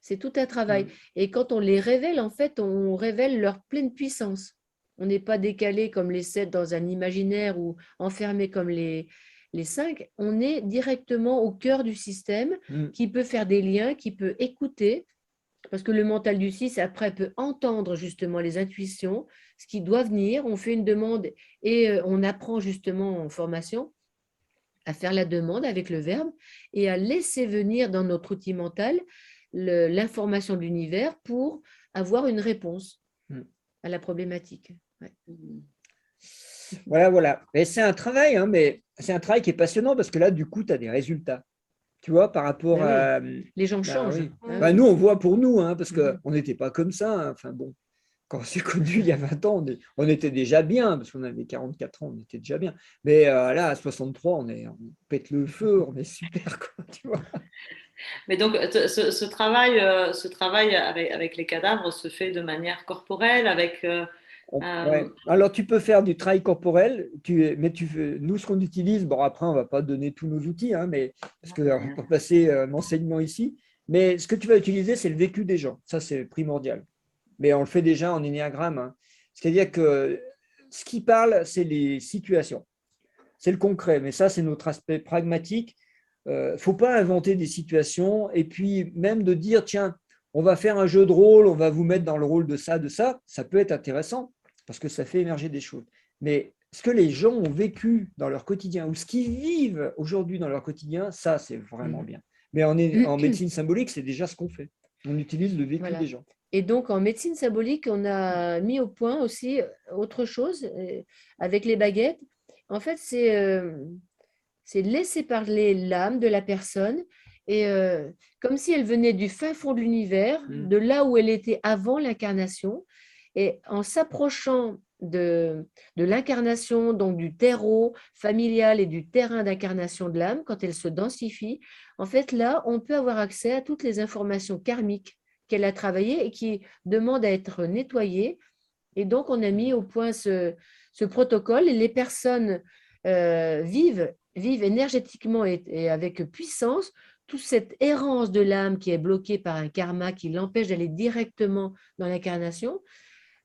C'est tout un travail. Et quand on les révèle, en fait, on révèle leur pleine puissance. On n'est pas décalé comme les 7 dans un imaginaire ou enfermé comme les 5. On est directement au cœur du système qui peut faire des liens, qui peut écouter. Parce que le mental du 6, après, peut entendre justement les intuitions, ce qui doit venir. On fait une demande et on apprend justement en formation à faire la demande avec le verbe et à laisser venir dans notre outil mental l'information de l'univers pour avoir une réponse à la problématique. Ouais. Voilà. Et c'est un travail, hein, mais c'est un travail qui est passionnant parce que là, du coup, tu as des résultats. Tu vois, par rapport à… Les gens changent. Oui. Nous, on voit pour nous, hein, parce qu'on n'était pas comme ça. Hein. Enfin bon, quand on s'est connus il y a 20 ans, on était déjà bien, parce qu'on avait 44 ans, on était déjà bien. Mais là, à 63, on pète le feu, on est super, quoi, tu vois. Mais donc, ce travail avec les cadavres se fait de manière corporelle, avec… Ouais. Alors, tu peux faire du travail corporel, mais nous, ce qu'on utilise, bon, après, on ne va pas donner tous nos outils, hein, parce qu'on va pas passer un enseignement ici, mais ce que tu vas utiliser, c'est le vécu des gens. Ça, c'est primordial. Mais on le fait déjà en énéagramme. Hein. C'est-à-dire que ce qui parle, c'est les situations. C'est le concret, mais ça, c'est notre aspect pragmatique. Il ne faut pas inventer des situations et puis même de dire, tiens, on va faire un jeu de rôle, on va vous mettre dans le rôle de ça, ça peut être intéressant parce que ça fait émerger des choses. Mais ce que les gens ont vécu dans leur quotidien ou ce qu'ils vivent aujourd'hui dans leur quotidien, ça, c'est vraiment bien. Mais en médecine symbolique, c'est déjà ce qu'on fait. On utilise le vécu des gens. Et donc, en médecine symbolique, on a mis au point aussi autre chose avec les baguettes. En fait, c'est laisser parler l'âme de la personne et comme si elle venait du fin fond de l'univers, de là où elle était avant l'incarnation. Et en s'approchant de l'incarnation, donc du terreau familial et du terrain d'incarnation de l'âme, quand elle se densifie, en fait, là, on peut avoir accès à toutes les informations karmiques qu'elle a travaillées et qui demandent à être nettoyées. Et donc, on a mis au point ce protocole et les personnes vivent énergétiquement et avec puissance toute cette errance de l'âme qui est bloquée par un karma qui l'empêche d'aller directement dans l'incarnation,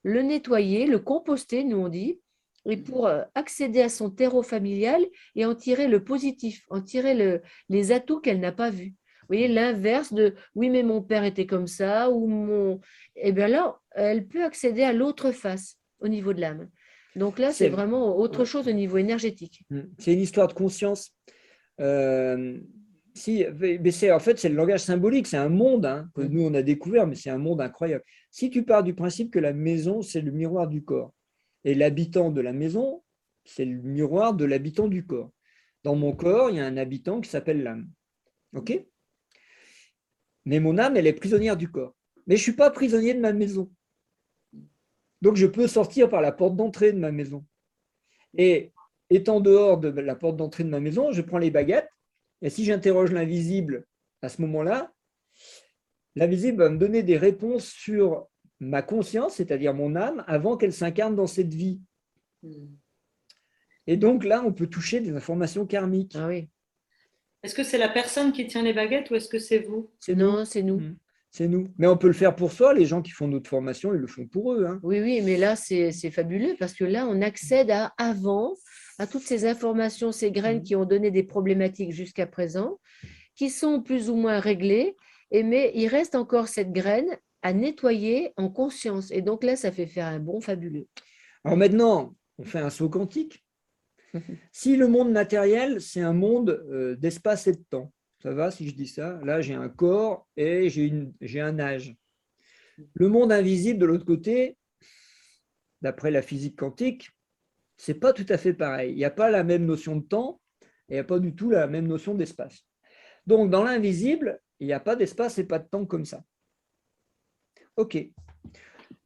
le nettoyer, le composter, nous on dit, et pour accéder à son terreau familial et en tirer le positif, en tirer les atouts qu'elle n'a pas vus. Vous voyez, l'inverse de oui, mais mon père était comme ça, ou mon. Eh bien là, elle peut accéder à l'autre face au niveau de l'âme. Donc là, c'est vraiment autre chose au niveau énergétique. C'est une histoire de conscience. En fait, c'est le langage symbolique, c'est un monde que nous, on a découvert, mais c'est un monde incroyable. Si tu pars du principe que la maison, c'est le miroir du corps, et l'habitant de la maison, c'est le miroir de l'habitant du corps. Dans mon corps, il y a un habitant qui s'appelle l'âme. OK ? Mais mon âme, elle est prisonnière du corps. Mais je ne suis pas prisonnier de ma maison. Donc, je peux sortir par la porte d'entrée de ma maison. Et étant dehors de la porte d'entrée de ma maison, je prends les baguettes. Et si j'interroge l'invisible à ce moment-là, l'invisible va me donner des réponses sur ma conscience, c'est-à-dire mon âme, avant qu'elle s'incarne dans cette vie. Et donc là, on peut toucher des informations karmiques. Ah oui. Est-ce que c'est la personne qui tient les baguettes ou est-ce que c'est vous? Non, c'est nous. C'est nous. Mais on peut le faire pour soi. Les gens qui font notre formation, ils le font pour eux. Oui, oui, mais là, c'est fabuleux parce que là, on accède à toutes ces informations, ces graines qui ont donné des problématiques jusqu'à présent, qui sont plus ou moins réglées, mais il reste encore cette graine à nettoyer en conscience. Et donc là, ça fait faire un bond fabuleux. Alors maintenant, on fait un saut quantique. Si le monde matériel, c'est un monde d'espace et de temps, ça va si je dis ça? Là, j'ai un corps et j'ai un âge. Le monde invisible, de l'autre côté, d'après la physique quantique, c'est pas tout à fait pareil. Il n'y a pas la même notion de temps et il n'y a pas du tout la même notion d'espace. Donc, dans l'invisible, il n'y a pas d'espace et pas de temps comme ça. OK.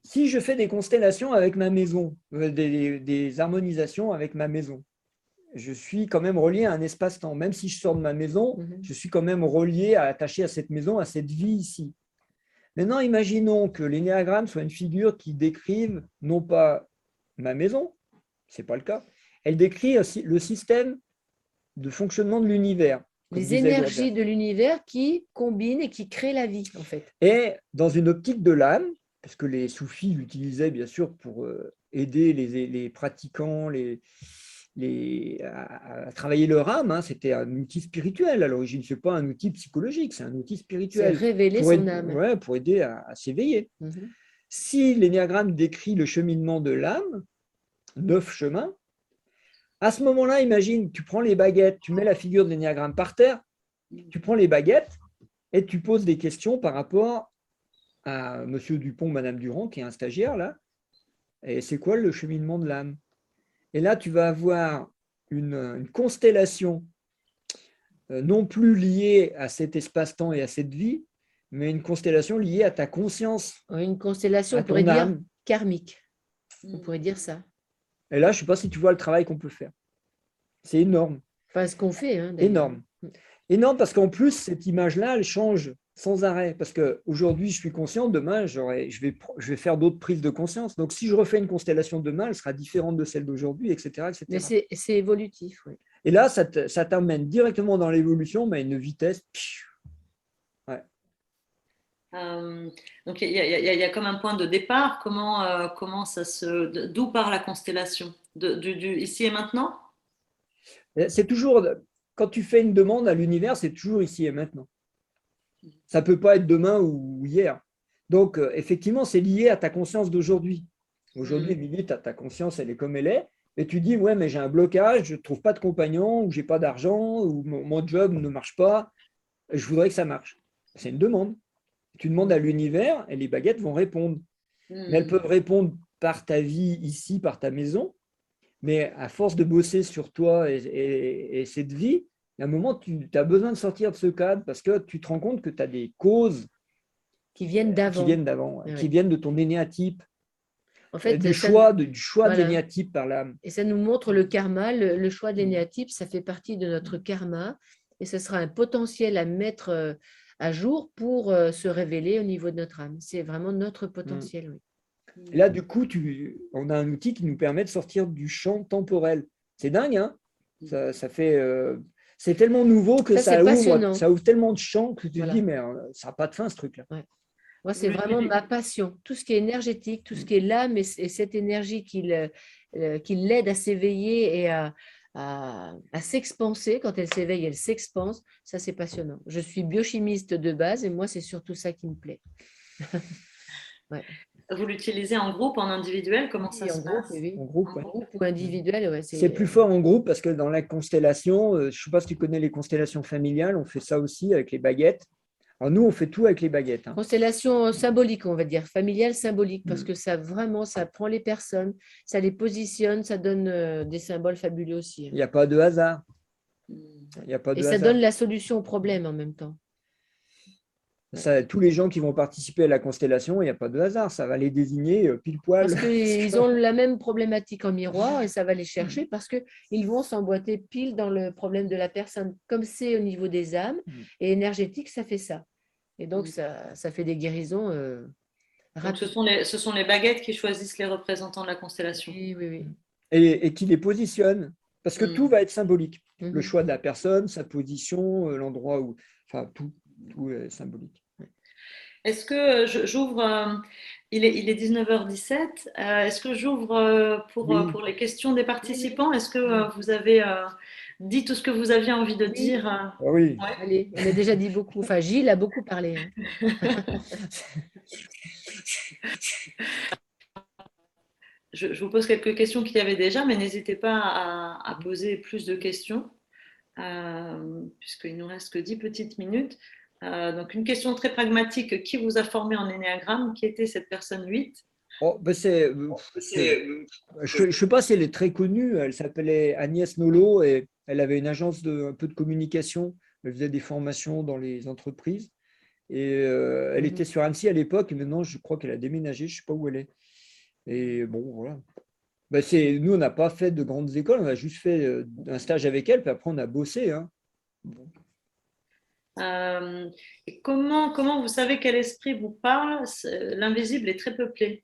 Si je fais des constellations avec ma maison, des harmonisations avec ma maison, je suis quand même relié à un espace-temps. Même si je sors de ma maison, je suis quand même relié, attaché à cette maison, à cette vie ici. Maintenant, imaginons que l'énéagramme soit une figure qui décrive non pas ma maison, ce n'est pas le cas, elle décrit aussi le système de fonctionnement de l'univers. Les énergies de l'univers qui combinent et qui créent la vie, en fait. Et dans une optique de l'âme, parce que les soufis l'utilisaient bien sûr pour aider les pratiquants, à travailler leur âme, c'était un outil spirituel à l'origine, ce n'est pas un outil psychologique, c'est un outil spirituel. C'est révéler son âme. Ouais, pour aider à s'éveiller. Si l'énéagramme décrit le cheminement de l'âme, 9 chemins, à ce moment-là, imagine, tu prends les baguettes, tu mets la figure de l'énéagramme par terre, tu prends les baguettes et tu poses des questions par rapport à Monsieur Dupont, Madame Durand, qui est un stagiaire là, et c'est quoi le cheminement de l'âme? Et là, tu vas avoir une constellation non plus liée à cet espace-temps et à cette vie, mais une constellation liée à ta conscience. Une constellation, on pourrait dire karmique. On pourrait dire ça. Et là, je ne sais pas si tu vois le travail qu'on peut faire. C'est énorme. Enfin, ce qu'on fait. Énorme. Énorme parce qu'en plus, cette image-là, elle change sans arrêt. Parce qu'aujourd'hui, je suis conscient, demain, je vais faire d'autres prises de conscience. Donc, si je refais une constellation demain, elle sera différente de celle d'aujourd'hui, etc., etc. Mais c'est évolutif, oui. Et là, ça t'amène directement dans l'évolution, mais à une vitesse. Ouais. Donc, il y a comme un point de départ. Comment ça se. D'où part la constellation? Ici et maintenant? C'est toujours. Quand tu fais une demande à l'univers, c'est toujours ici et maintenant. Ça ne peut pas être demain ou hier. Donc, effectivement, c'est lié à ta conscience d'aujourd'hui. Aujourd'hui, Lily, ta conscience, elle est comme elle est. Et tu dis, ouais, mais j'ai un blocage, je ne trouve pas de compagnon, ou j'ai pas d'argent, ou mon job ne marche pas. Je voudrais que ça marche. C'est une demande. Tu demandes à l'univers et les baguettes vont répondre. Mais elles peuvent répondre par ta vie ici, par ta maison. Mais à force de bosser sur toi et cette vie, y a un moment, tu as besoin de sortir de ce cadre parce que tu te rends compte que tu as des causes qui viennent d'avant. ouais, Ouais. qui viennent de ton énéatype, En fait, du choix de voilà. l'énéatype par l'âme. Et ça nous montre le karma, le choix de l'énéatype, ça fait partie de notre karma et ce sera un potentiel à mettre à jour pour se révéler au niveau de notre âme. C'est vraiment notre potentiel. Oui. Et là, du coup, on a un outil qui nous permet de sortir du champ temporel. C'est dingue, hein? Ça fait, c'est tellement nouveau que Ça, c'est passionnant. ça ouvre tellement de champs que tu te Voilà. dis, mais ça n'a pas de fin ce truc-là. Ouais. Moi, c'est vraiment ma passion. Tout ce qui est énergétique, tout ce qui est l'âme et cette énergie qui l'aide à s'éveiller et à s'expanser. Quand elle s'éveille, elle s'expanse. Ça, c'est passionnant. Je suis biochimiste de base et moi, c'est surtout ça qui me plaît. Ouais. Vous l'utilisez en groupe, en individuel? Comment ça se passe? Oui. En groupe, en groupe ou individuel, ouais, c'est plus fort en groupe parce que dans la constellation, je ne sais pas si tu connais les constellations familiales, on fait ça aussi avec les baguettes. Alors nous, on fait tout avec les baguettes. Hein. Constellation symbolique, on va dire, familiale symbolique, parce que ça vraiment, ça prend les personnes, ça les positionne, ça donne des symboles fabuleux aussi. Il n'y a pas de hasard. Et ça donne la solution au problème en même temps. Ça, tous les gens qui vont participer à la constellation, il n'y a pas de hasard, ça va les désigner pile poil. Parce qu'ils ont la même problématique en miroir et ça va les chercher parce qu'ils vont s'emboîter pile dans le problème de la personne, comme c'est au niveau des âmes et énergétique, ça fait ça. Et donc, ça fait des guérisons rapides. Donc ce sont les baguettes qui choisissent les représentants de la constellation. Oui. Et qui les positionnent, parce que tout va être symbolique. Le choix de la personne, sa position, l'endroit où… Enfin, tout est symbolique. Est-ce que j'ouvre… il est 19h17. Est-ce que j'ouvre pour les questions des participants? Est-ce que vous avez dit tout ce que vous aviez envie de dire? Oui. Ouais. Allez, on a déjà dit beaucoup. Enfin, Gilles a beaucoup parlé. Hein. Je vous pose quelques questions qu'il y avait déjà, mais n'hésitez pas à poser plus de questions, puisqu'il nous reste que 10 petites minutes. Donc, une question très pragmatique. Qui vous a formé en énéagramme? Qui était cette personne 8? Je ne sais pas si elle est très connue. Elle s'appelait Agnès Nolot et elle avait une agence un peu de communication. Elle faisait des formations dans les entreprises. Et elle était sur Annecy à l'époque. Et maintenant, je crois qu'elle a déménagé. Je ne sais pas où elle est. Et bon, voilà. Nous, on n'a pas fait de grandes écoles. On a juste fait un stage avec elle. Puis après, on a bossé. Hein. Bon. Et comment vous savez quel esprit vous parle? L'invisible est très peuplé.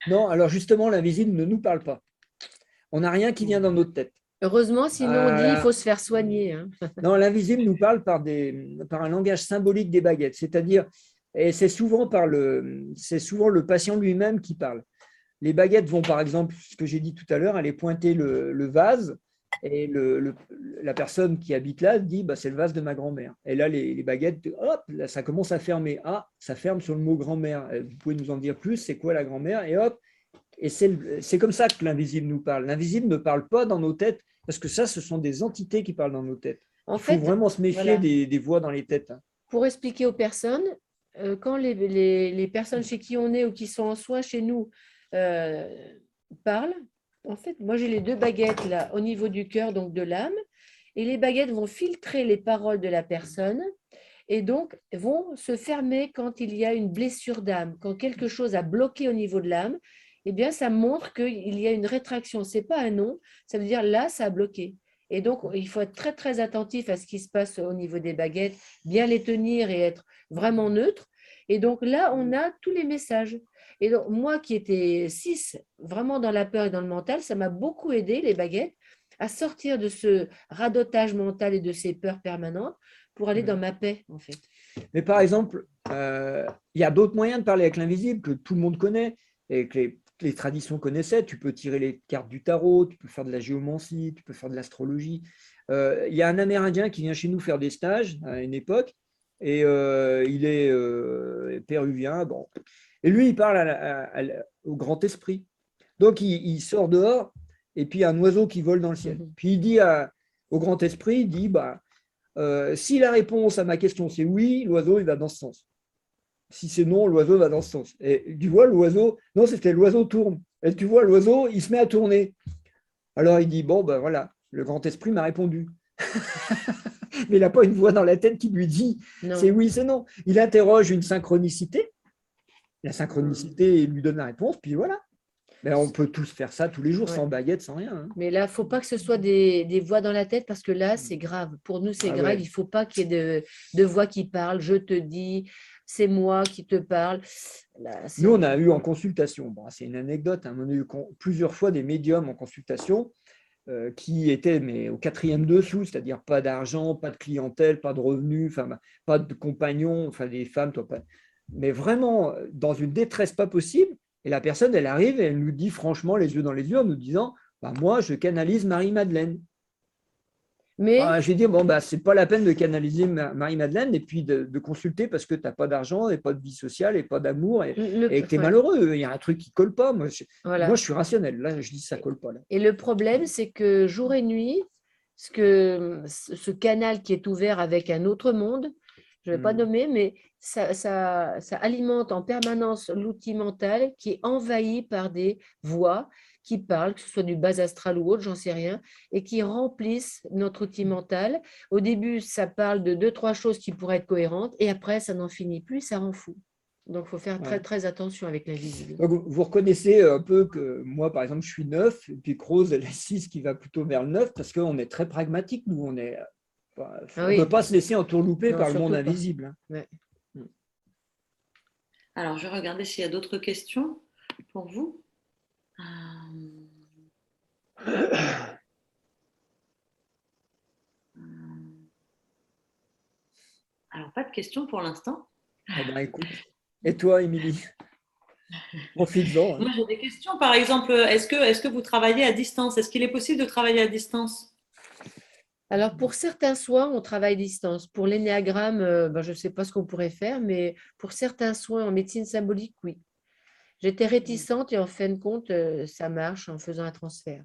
Non, alors justement, l'invisible ne nous parle pas. On n'a rien qui vient dans notre tête. Heureusement, sinon on dit il faut se faire soigner. Hein. Non, l'invisible nous parle par un langage symbolique des baguettes, c'est-à-dire, et c'est souvent le patient lui-même qui parle. Les baguettes vont, par exemple, ce que j'ai dit tout à l'heure, aller pointer le vase, et la personne qui habite là dit c'est le vase de ma grand-mère. Et là, les baguettes, hop, là, ça commence à fermer. Ah, ça ferme sur le mot grand-mère. Vous pouvez nous en dire plus? C'est quoi la grand-mère? Et hop, et c'est comme ça que l'invisible nous parle. L'invisible ne parle pas dans nos têtes, parce que ça, ce sont des entités qui parlent dans nos têtes. Il faut vraiment se méfier des voix dans les têtes. Pour expliquer aux personnes, quand les personnes chez qui on est ou qui sont en soins chez nous parlent, en fait, moi j'ai les deux baguettes là au niveau du cœur, donc de l'âme, et les baguettes vont filtrer les paroles de la personne et donc vont se fermer quand il y a une blessure d'âme, quand quelque chose a bloqué au niveau de l'âme. Eh bien, ça montre qu'il y a une rétraction. Ce n'est pas un non, ça veut dire là, ça a bloqué. Et donc, il faut être très, très attentif à ce qui se passe au niveau des baguettes, bien les tenir et être vraiment neutre. Et donc là, on a tous les messages. Et donc, moi qui étais 6, vraiment dans la peur et dans le mental, ça m'a beaucoup aidé, les baguettes, à sortir de ce radotage mental et de ces peurs permanentes pour aller dans ma paix, en fait. Mais par exemple, il y a d'autres moyens de parler avec l'invisible que tout le monde connaît et que les traditions connaissaient. Tu peux tirer les cartes du tarot, tu peux faire de la géomancie, tu peux faire de l'astrologie. Il y a un Amérindien qui vient chez nous faire des stages à une époque et il est péruvien. Bon. Et lui, il parle au grand esprit. Donc, il sort dehors et puis il y a un oiseau qui vole dans le ciel. Puis il dit au grand esprit, il dit, si la réponse à ma question c'est oui, l'oiseau, il va dans ce sens. Si c'est non, l'oiseau va dans ce sens. Et tu vois, l'oiseau, non, c'était l'oiseau tourne. Et tu vois, l'oiseau, il se met à tourner. Alors il dit, bon, voilà, le grand esprit m'a répondu. Mais il n'a pas une voix dans la tête qui lui dit Non. c'est oui, c'est non. Il interroge une synchronicité. La synchronicité lui donne la réponse, puis voilà. Mais on peut tous faire ça tous les jours, Ouais. sans baguette, sans rien. Hein. Mais là, il ne faut pas que ce soit des voix dans la tête parce que là, c'est grave. Pour nous, c'est Ah grave. ouais. Il ne faut pas qu'il y ait de voix qui parlent. Je te dis, c'est moi qui te parle. Là, Nous, on a eu en consultation, bon, c'est une anecdote, hein, on a eu plusieurs fois des médiums en consultation qui étaient mais au quatrième dessous, c'est-à-dire pas d'argent, pas de clientèle, pas de revenus, enfin, pas de compagnons, enfin des femmes, toi, pas, mais vraiment dans une détresse pas possible. Et la personne, elle arrive et elle nous dit franchement, les yeux dans les yeux, en nous disant bah, moi, je canalise Marie-Madeleine. Mais J'ai dit, bon, bah, c'est pas la peine de canaliser Marie-Madeleine et puis de consulter parce que tu n'as pas d'argent et pas de vie sociale et pas d'amour et que tu es ouais, malheureux. Il y a un truc qui ne colle pas. Moi, voilà. je suis rationnel. Là, je dis, ça ne colle pas. Là. Et le problème, c'est que jour et nuit, ce canal qui est ouvert avec un autre monde, je ne vais pas nommer, mais ça alimente en permanence l'outil mental qui est envahi par des voix qui parlent, que ce soit du bas astral ou autre, j'en sais rien, et qui remplissent notre outil mental. Au début, ça parle de 2-3 choses qui pourraient être cohérentes, et après, ça n'en finit plus, ça rend fou. Donc, il faut faire très, très attention avec l'invisible. Donc, vous reconnaissez un peu que moi, par exemple, je suis 9, et puis que Rose, elle est 6 qui va plutôt vers le 9, parce qu'on est très pragmatique, nous. On ne peut pas se laisser entourlouper par le monde invisible. Hein. Ouais. Alors, je vais regarder s'il y a d'autres questions pour vous. Alors, pas de questions pour l'instant. Eh ben, écoute. Et toi, Émilie? Profites-en. Hein. Moi, j'ai des questions. Par exemple, est-ce que vous travaillez à distance? Est-ce qu'il est possible de travailler à distance? Alors, pour certains soins, on travaille à distance. Pour l'énéagramme, je ne sais pas ce qu'on pourrait faire, mais pour certains soins en médecine symbolique, oui. J'étais réticente et en fin de compte, ça marche en faisant un transfert.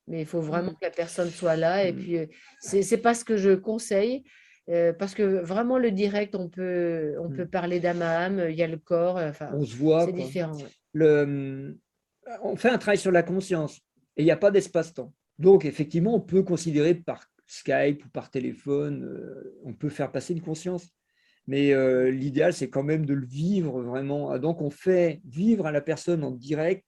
Mais il faut vraiment que la personne soit là. Et puis, ce n'est pas ce que je conseille, parce que vraiment, le direct, on peut parler d'âme à âme, il y a le corps. Enfin, on se voit. C'est différent. On fait un travail sur la conscience et il n'y a pas d'espace-temps. Donc, effectivement, on peut considérer par Skype ou par téléphone, on peut faire passer une conscience. Mais l'idéal, c'est quand même de le vivre vraiment. Donc, on fait vivre à la personne en direct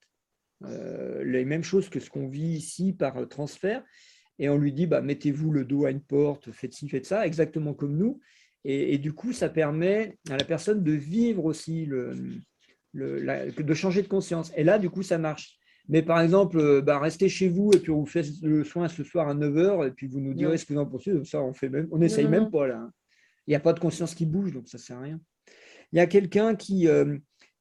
les mêmes choses que ce qu'on vit ici par transfert. Et on lui dit, bah, mettez-vous le dos à une porte, faites ci, faites ça, exactement comme nous. Et du coup, ça permet à la personne de vivre aussi, de changer de conscience. Et là, du coup, ça marche. Mais par exemple, restez chez vous et puis on vous fait le soin ce soir à 9 h et puis vous nous direz ce que vous en pensez. Ça, on n'essaye même pas là. Hein. Il n'y a pas de conscience qui bouge, donc ça ne sert à rien. Il y a quelqu'un qui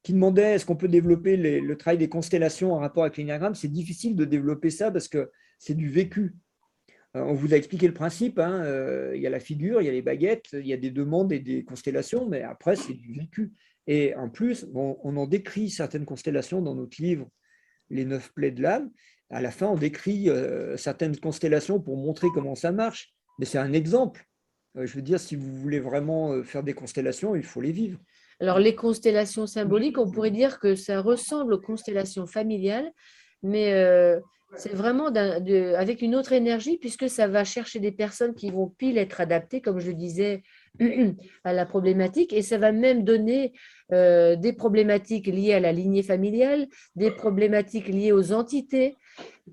demandait est-ce qu'on peut développer le travail des constellations en rapport avec l'énéagramme. C'est difficile de développer ça parce que c'est du vécu. On vous a expliqué le principe, hein, il y a la figure, il y a les baguettes, il y a des demandes et des constellations, mais après, c'est du vécu. Et en plus, on en décrit certaines constellations dans notre livre, Les 9 plaies de l'âme. À la fin, on décrit certaines constellations pour montrer comment ça marche. Mais c'est un exemple. Je veux dire, si vous voulez vraiment faire des constellations, il faut les vivre. Alors, les constellations symboliques, on pourrait dire que ça ressemble aux constellations familiales, mais c'est vraiment avec une autre énergie puisque ça va chercher des personnes qui vont pile être adaptées, comme je le disais, à la problématique, et ça va même donner des problématiques liées à la lignée familiale, des problématiques liées aux entités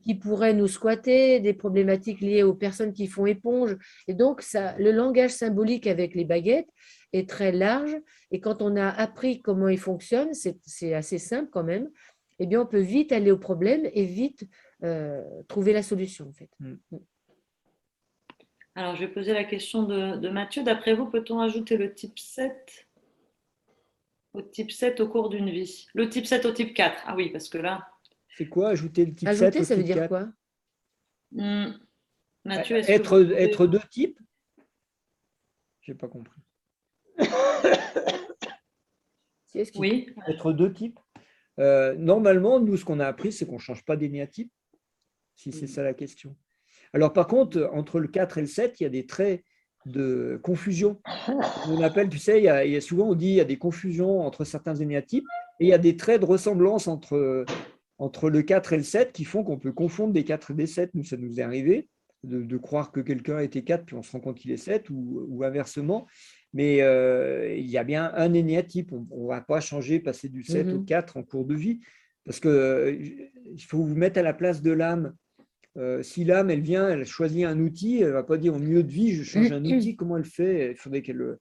qui pourraient nous squatter, des problématiques liées aux personnes qui font éponge. Et donc, le langage symbolique avec les baguettes est très large, et quand on a appris comment il fonctionne, c'est assez simple quand même, eh bien, on peut vite aller au problème et vite trouver la solution, en fait. Alors, je vais poser la question de Mathieu. D'après vous, peut-on ajouter le type 7 au type 7 au cours d'une vie? Le type 7 au type 4. Ah oui, parce que là… C'est quoi ajouter le type 7 Ajouter, au ça veut type dire 4? quoi? Mathieu, être deux types? Je n'ai pas compris. Oui. Être deux types. Normalement, nous, ce qu'on a appris, c'est qu'on ne change pas d'énéatype, si c'est ça la question. Alors, par contre, entre le 4 et le 7, il y a des traits de confusion. On appelle, tu sais, il y a souvent, on dit, il y a des confusions entre certains énéatypes, et il y a des traits de ressemblance entre le 4 et le 7 qui font qu'on peut confondre des 4 et des 7. Nous, ça nous est arrivé. de croire que quelqu'un était 4, puis on se rend compte qu'il est 7, ou inversement. Mais il y a bien un énéatype. On ne va pas changer, passer du 7 au 4 en cours de vie, parce qu'il faut vous mettre à la place de l'âme. Si l'âme, elle vient, elle choisit un outil, elle ne va pas dire au milieu de vie, je change un outil, comment elle fait? Il faudrait qu'elle...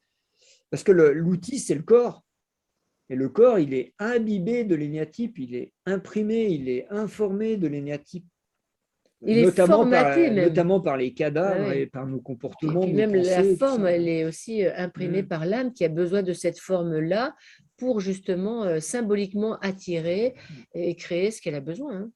Parce que l'outil, c'est le corps. Et le corps, il est imbibé de l'énéatype, il est imprimé, il est informé de l'énéatype. Il est formaté même. Notamment par les cadavres et par nos Et comportements, puis nos même la pensées. forme, elle est aussi imprimée par l'âme qui a besoin de cette forme-là pour justement symboliquement attirer et créer ce qu'elle a besoin.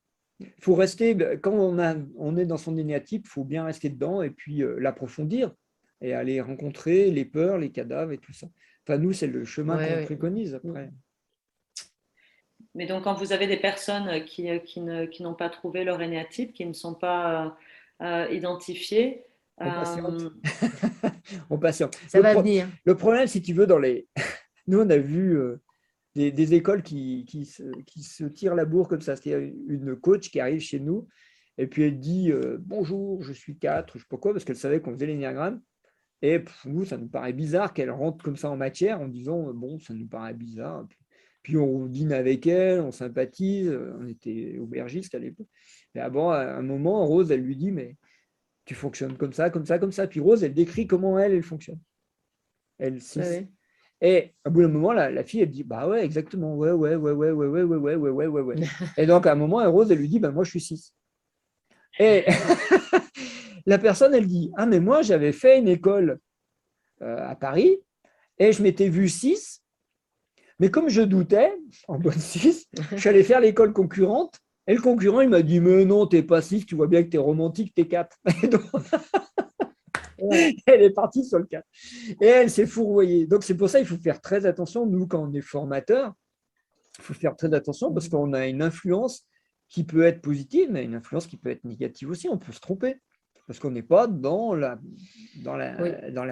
Faut rester, quand on est dans son énéatype, il faut bien rester dedans et puis l'approfondir et aller rencontrer les peurs, les cadavres et tout ça. Enfin, nous, c'est le chemin qu'on préconise après. Mais donc, quand vous avez des personnes qui n'ont pas trouvé leur énéatype, qui ne sont pas identifiées, On patiente. On patiente. Ça va venir. Le problème, si tu veux, nous, on a vu des écoles qui se tirent la bourre comme ça. C'est une coach qui arrive chez nous et puis elle dit bonjour, je suis 4, je ne sais pas quoi, parce qu'elle savait qu'on faisait l'énéagramme. Et nous, ça nous paraît bizarre qu'elle rentre comme ça en matière en disant bon, ça nous paraît bizarre. Puis on dîne avec elle, on sympathise, on était aubergiste à l'époque. Et à un moment, Rose, elle lui dit mais tu fonctionnes comme ça, comme ça, comme ça. Puis Rose, elle décrit comment elle fonctionne. Elle, 6. Et à bout d'un moment, la fille, elle dit bah ouais, exactement, ouais. Et donc à un moment, Rose, elle lui dit bah moi je suis 6. Et la personne, elle dit ah mais moi j'avais fait une école à Paris et je m'étais vu 6. Mais comme je doutais, en bonne 6, je suis allé faire l'école concurrente. Et le concurrent, il m'a dit mais non, t'es pas 6, tu vois bien que t'es romantique, t'es 4. Et donc, elle est partie sur le 4. Et elle s'est fourvoyée. Donc, c'est pour ça qu'il faut faire très attention. Nous, quand on est formateur, il faut faire très attention parce qu'on a une influence qui peut être positive, mais une influence qui peut être négative aussi. On peut se tromper parce qu'on n'est pas dans la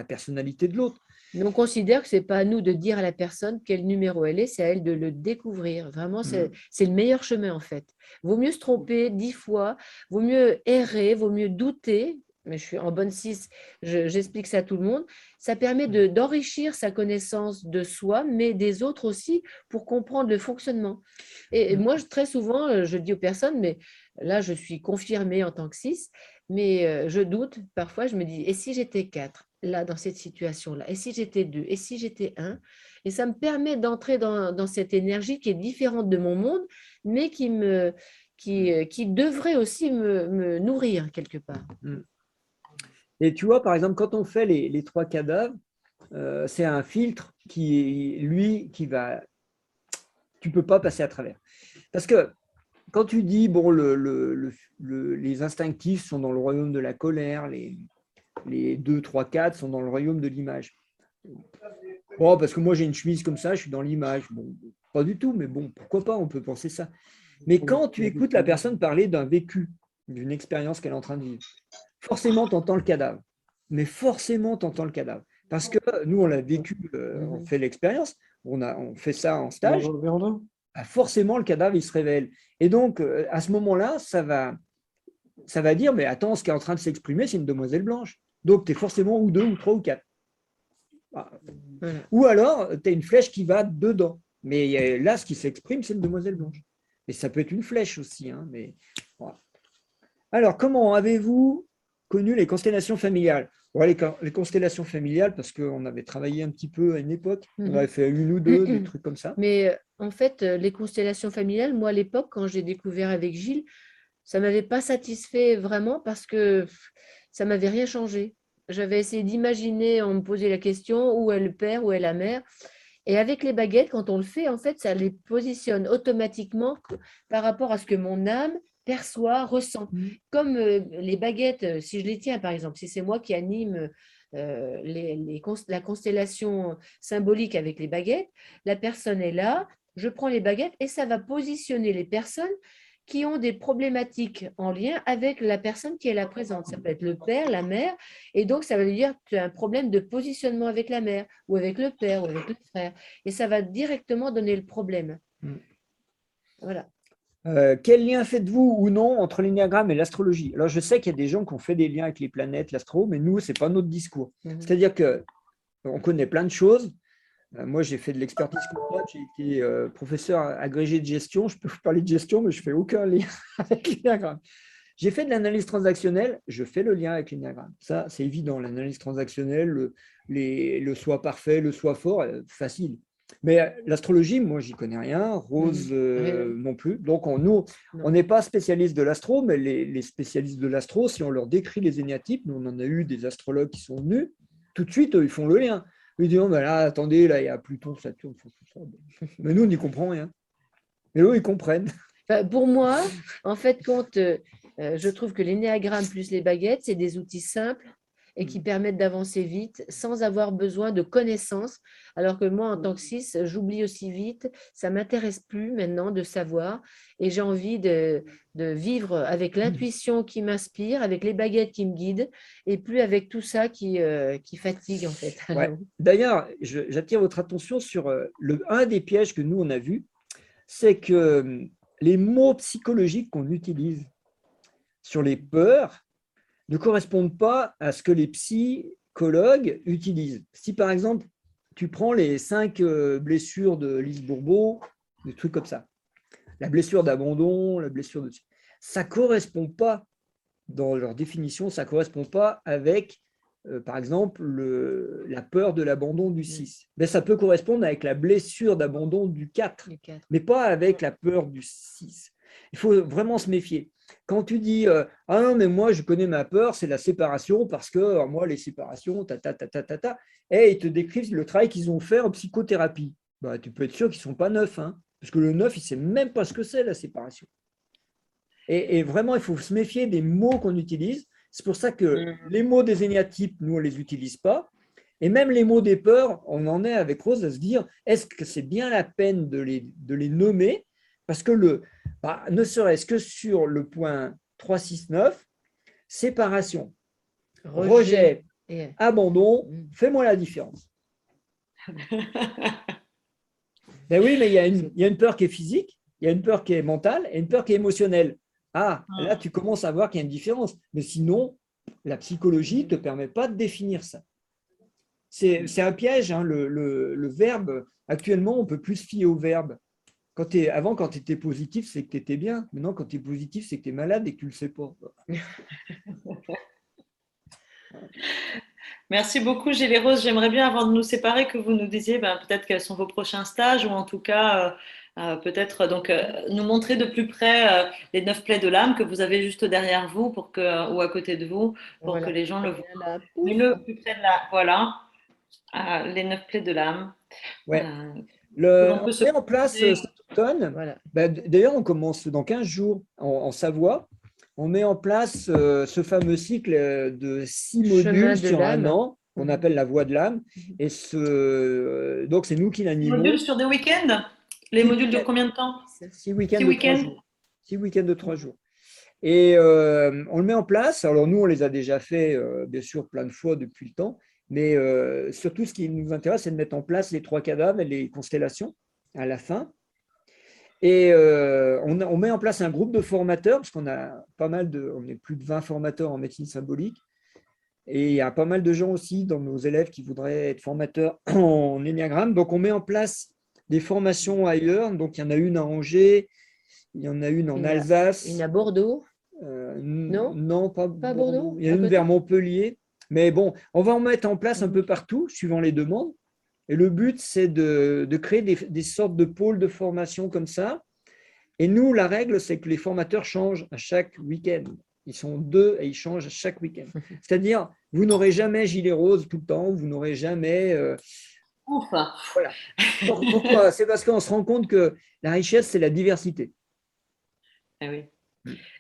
personnalité de l'autre. Mais on considère que ce n'est pas à nous de dire à la personne quel numéro elle est, c'est à elle de le découvrir. Vraiment, c'est le meilleur chemin en fait. Vaut mieux se tromper 10 fois, vaut mieux errer, vaut mieux douter. Mais je suis en bonne 6, j'explique ça à tout le monde. Ça permet d'enrichir sa connaissance de soi, mais des autres aussi, pour comprendre le fonctionnement. Et moi, très souvent, je dis aux personnes, mais là, je suis confirmée en tant que 6, mais je doute. Parfois, je me dis, et si j'étais 4 là, dans cette situation-là? Et si j'étais 2? Et si j'étais 1? Et ça me permet d'entrer dans cette énergie qui est différente de mon monde, mais qui devrait aussi me nourrir quelque part. Et tu vois, par exemple, quand on fait les 3 cadavres, c'est un filtre qui va... Tu ne peux pas passer à travers. Parce que quand tu dis, bon, les instinctifs sont dans le royaume de la colère, les 2, 3, 4 sont dans le royaume de l'image. Bon, parce que moi, j'ai une chemise comme ça, je suis dans l'image. Bon, pas du tout, mais bon, pourquoi pas, on peut penser ça. Mais quand tu écoutes la personne parler d'un vécu, d'une expérience qu'elle est en train de vivre, forcément, tu entends le cadavre. Mais forcément, tu entends le cadavre. Parce que nous, on l'a vécu, on fait l'expérience, on fait ça en stage. Forcément, le cadavre, il se révèle. Et donc, à ce moment-là, ça va dire, mais attends, ce qui est en train de s'exprimer, c'est une demoiselle blanche. Donc, tu es forcément ou 2, ou 3, ou 4. Ou alors, tu as une flèche qui va dedans. Mais là, ce qui s'exprime, c'est une demoiselle blanche. Et ça peut être une flèche aussi. Mais... Voilà. Alors, comment avez-vous connu les constellations familiales? Les constellations familiales, parce qu'on avait travaillé un petit peu à une époque, on avait fait 1 ou 2, des trucs comme ça. Mais en fait, les constellations familiales, moi, à l'époque, quand j'ai découvert avec Gilles, ça ne m'avait pas satisfait vraiment parce que ça ne m'avait rien changé. J'avais essayé d'imaginer, on me posait la question, où est le père, où est la mère. Et avec les baguettes, quand on le fait, en fait, ça les positionne automatiquement par rapport à ce que mon âme perçoit, ressent. Comme les baguettes, si je les tiens, par exemple, si c'est moi qui anime la constellation symbolique avec les baguettes, la personne est là, je prends les baguettes et ça va positionner les personnes qui ont des problématiques en lien avec la personne qui est là présente. Ça peut être le père, la mère, et donc ça veut dire que tu as un problème de positionnement avec la mère, ou avec le père, ou avec le frère, et ça va directement donner le problème. Voilà. Quel lien faites-vous ou non entre l'énéagramme et l'astrologie? Alors, je sais qu'il y a des gens qui ont fait des liens avec les planètes, l'astro, mais nous, ce n'est pas notre discours. C'est-à-dire qu'on connaît plein de choses. Moi, j'ai fait de l'expertise comptable, j'ai été professeur agrégé de gestion. Je peux vous parler de gestion, mais je ne fais aucun lien avec l'énéagramme. J'ai fait de l'analyse transactionnelle, je fais le lien avec l'énéagramme. Ça, c'est évident, l'analyse transactionnelle, le soi parfait, le soi fort, facile. Mais l'astrologie, moi, j'y connais rien. Rose non plus. Donc, nous, on n'est pas spécialiste de l'astro, mais les spécialistes de l'astro, si on leur décrit les énéatypes, nous, on en a eu des astrologues qui sont venus, tout de suite, ils font le lien. Ils disent, oh, ben là, attendez, là, il y a Pluton, Saturne, tout ça. Mais nous, on n'y comprend rien. Mais eux, ils comprennent. Pour moi, en fait, je trouve que l'énéagramme plus les baguettes, c'est des outils simples et qui permettent d'avancer vite sans avoir besoin de connaissances. Alors que moi, en tant que 6, j'oublie aussi vite. Ça ne m'intéresse plus maintenant de savoir. Et j'ai envie de vivre avec l'intuition qui m'inspire, avec les baguettes qui me guident, et plus avec tout ça qui fatigue, en fait. Ouais. D'ailleurs, j'attire votre attention sur un des pièges que nous, on a vu, c'est que les mots psychologiques qu'on utilise sur les peurs ne correspondent pas à ce que les psychologues utilisent. Si par exemple, tu prends les 5 blessures de Lise Bourbeau, des trucs comme ça, la blessure d'abandon, la blessure de... Ça ne correspond pas, dans leur définition, ça ne correspond pas avec, par exemple, la peur de l'abandon du 6. Mais ça peut correspondre avec la blessure d'abandon du 4, mais pas avec la peur du 6. Il faut vraiment se méfier. Quand tu dis ah non, mais moi je connais ma peur, c'est la séparation parce que moi les séparations, et ils te décrivent le travail qu'ils ont fait en psychothérapie. Bah, tu peux être sûr qu'ils ne sont pas neufs, hein, parce que le neuf, il ne sait même pas ce que c'est la séparation. Et vraiment, il faut se méfier des mots qu'on utilise. C'est pour ça que les mots des énéatypes, nous, on ne les utilise pas. Et même les mots des peurs, on en est avec Rose à se dire, est-ce que c'est bien la peine de les nommer? Parce que ne serait-ce que sur le point 369, séparation, rejet, abandon, fais-moi la différence. Ben oui, mais il y a une peur qui est physique, il y a une peur qui est mentale et une peur qui est émotionnelle. Ah, là, tu commences à voir qu'il y a une différence. Mais sinon, la psychologie ne te permet pas de définir ça. C'est un piège, hein, le verbe. Actuellement, on ne peut plus se fier au verbe. Avant, quand tu étais positif, c'est que tu étais bien. Maintenant, quand tu es positif, c'est que tu es malade et que tu ne le sais pas. Merci beaucoup, Gilles et Rose. J'aimerais bien, avant de nous séparer, que vous nous disiez peut-être quels sont vos prochains stages ou en tout cas, peut-être nous montrer de plus près les 9 plaies de l'âme que vous avez juste derrière vous ou à côté de vous pour que les gens le voient. Le plus près de voilà, les 9 plaies de l'âme. Ouais. On met en place cet automne. Voilà. D'ailleurs, on commence dans 15 jours en Savoie. On met en place ce fameux cycle de 6 modules sur un an, qu'on appelle la voie de l'âme. Et donc, c'est nous qui l'animons. Modules sur des week-ends? Les modules durent combien de temps? 6 week-ends de 3 jours. 6 week-ends de 3 jours. Et on le met en place. Alors, nous, on les a déjà fait, bien sûr, plein de fois depuis le temps. Mais surtout, ce qui nous intéresse, c'est de mettre en place les 3 cadavres et les constellations à la fin. Et on met en place un groupe de formateurs, parce qu'on a on est plus de 20 formateurs en médecine symbolique. Et il y a pas mal de gens aussi dans nos élèves qui voudraient être formateurs en énéagramme. Donc, on met en place des formations ailleurs. Donc, il y en a une à Angers, il y en a une en Alsace. Une à Bordeaux? Non, pas Bordeaux. Il y en a une vers Montpellier. Mais bon, on va en mettre en place un peu partout, suivant les demandes. Et le but, c'est de créer des sortes de pôles de formation comme ça. Et nous, la règle, c'est que les formateurs changent à chaque week-end. Ils sont 2 et ils changent à chaque week-end. C'est-à-dire, vous n'aurez jamais gilet rose tout le temps, vous n'aurez jamais… Enfin. Voilà. Pourquoi? C'est parce qu'on se rend compte que la richesse, c'est la diversité. Eh oui.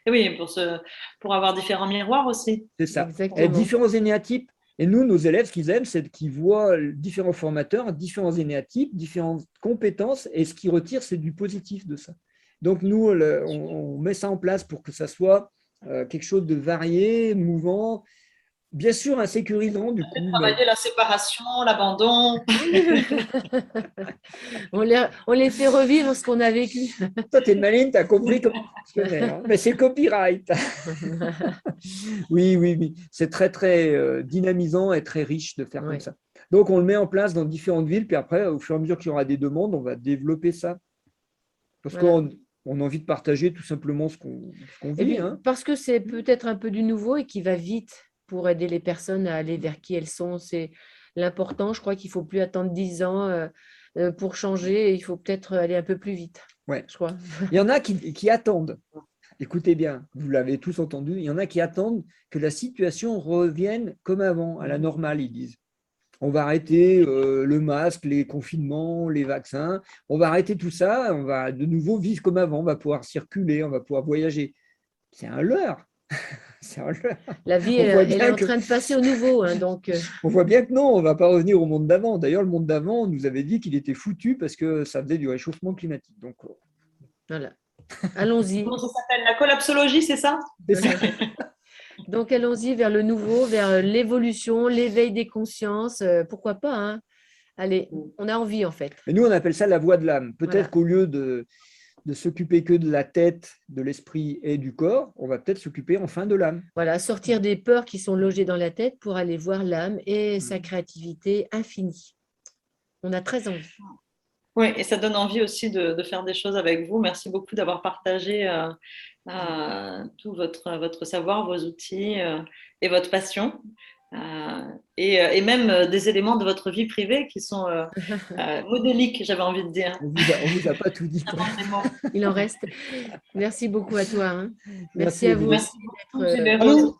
Et oui, pour avoir différents miroirs aussi. C'est ça. Et différents énéatypes. Et nous, nos élèves, ce qu'ils aiment, c'est qu'ils voient différents formateurs, différents énéatypes, différentes compétences, et ce qu'ils retirent, c'est du positif de ça. Donc, nous, on met ça en place pour que ça soit quelque chose de varié, mouvant, bien sûr insécurisant du coup. Travailler la séparation, l'abandon. On les fait revivre ce qu'on a vécu. Toi, t'es maline, t'as compris comment fonctionnait, hein. Mais c'est copyright. Oui, oui, oui. C'est très, très dynamisant et très riche de faire comme ça. Donc, on le met en place dans différentes villes, puis après, au fur et à mesure qu'il y aura des demandes, on va développer ça. Parce qu'on a envie de partager tout simplement ce qu'on vit. Puis, parce que c'est peut-être un peu du nouveau et qui va vite pour aider les personnes à aller vers qui elles sont. C'est l'important. Je crois qu'il ne faut plus attendre 10 ans pour changer. Il faut peut-être aller un peu plus vite. Ouais. Je crois. Il y en a qui attendent. Écoutez bien, vous l'avez tous entendu, il y en a qui attendent que la situation revienne comme avant, à la normale, ils disent. On va arrêter le masque, les confinements, les vaccins. On va arrêter tout ça. On va de nouveau vivre comme avant. On va pouvoir circuler, on va pouvoir voyager. C'est un leurre. C'est un leurre. La vie, elle est en train de passer au nouveau. Hein, donc, On voit bien que non, on ne va pas revenir au monde d'avant. D'ailleurs, le monde d'avant, on nous avait dit qu'il était foutu parce que ça faisait du réchauffement climatique. Donc, voilà. Allons-y. Comment ça s'appelle? La collapsologie, c'est ça? c'est ça. Donc, allons-y vers le nouveau, vers l'évolution, l'éveil des consciences. Pourquoi pas, hein? Allez, on a envie en fait. Et nous, on appelle ça la voie de l'âme. Peut-être Voilà. qu'au lieu de s'occuper que de la tête, de l'esprit et du corps, on va peut-être s'occuper enfin de l'âme. Voilà, sortir des peurs qui sont logées dans la tête pour aller voir l'âme et sa créativité infinie. On a très envie. Oui, et ça donne envie aussi de faire des choses avec vous. Merci beaucoup d'avoir partagé tout votre savoir, vos outils et votre passion. Et même des éléments de votre vie privée qui sont modéliques, j'avais envie de dire. On vous a pas tout dit. Il en reste. Merci beaucoup à toi. Hein. Merci à vous Odile. aussi d'être Généreuse.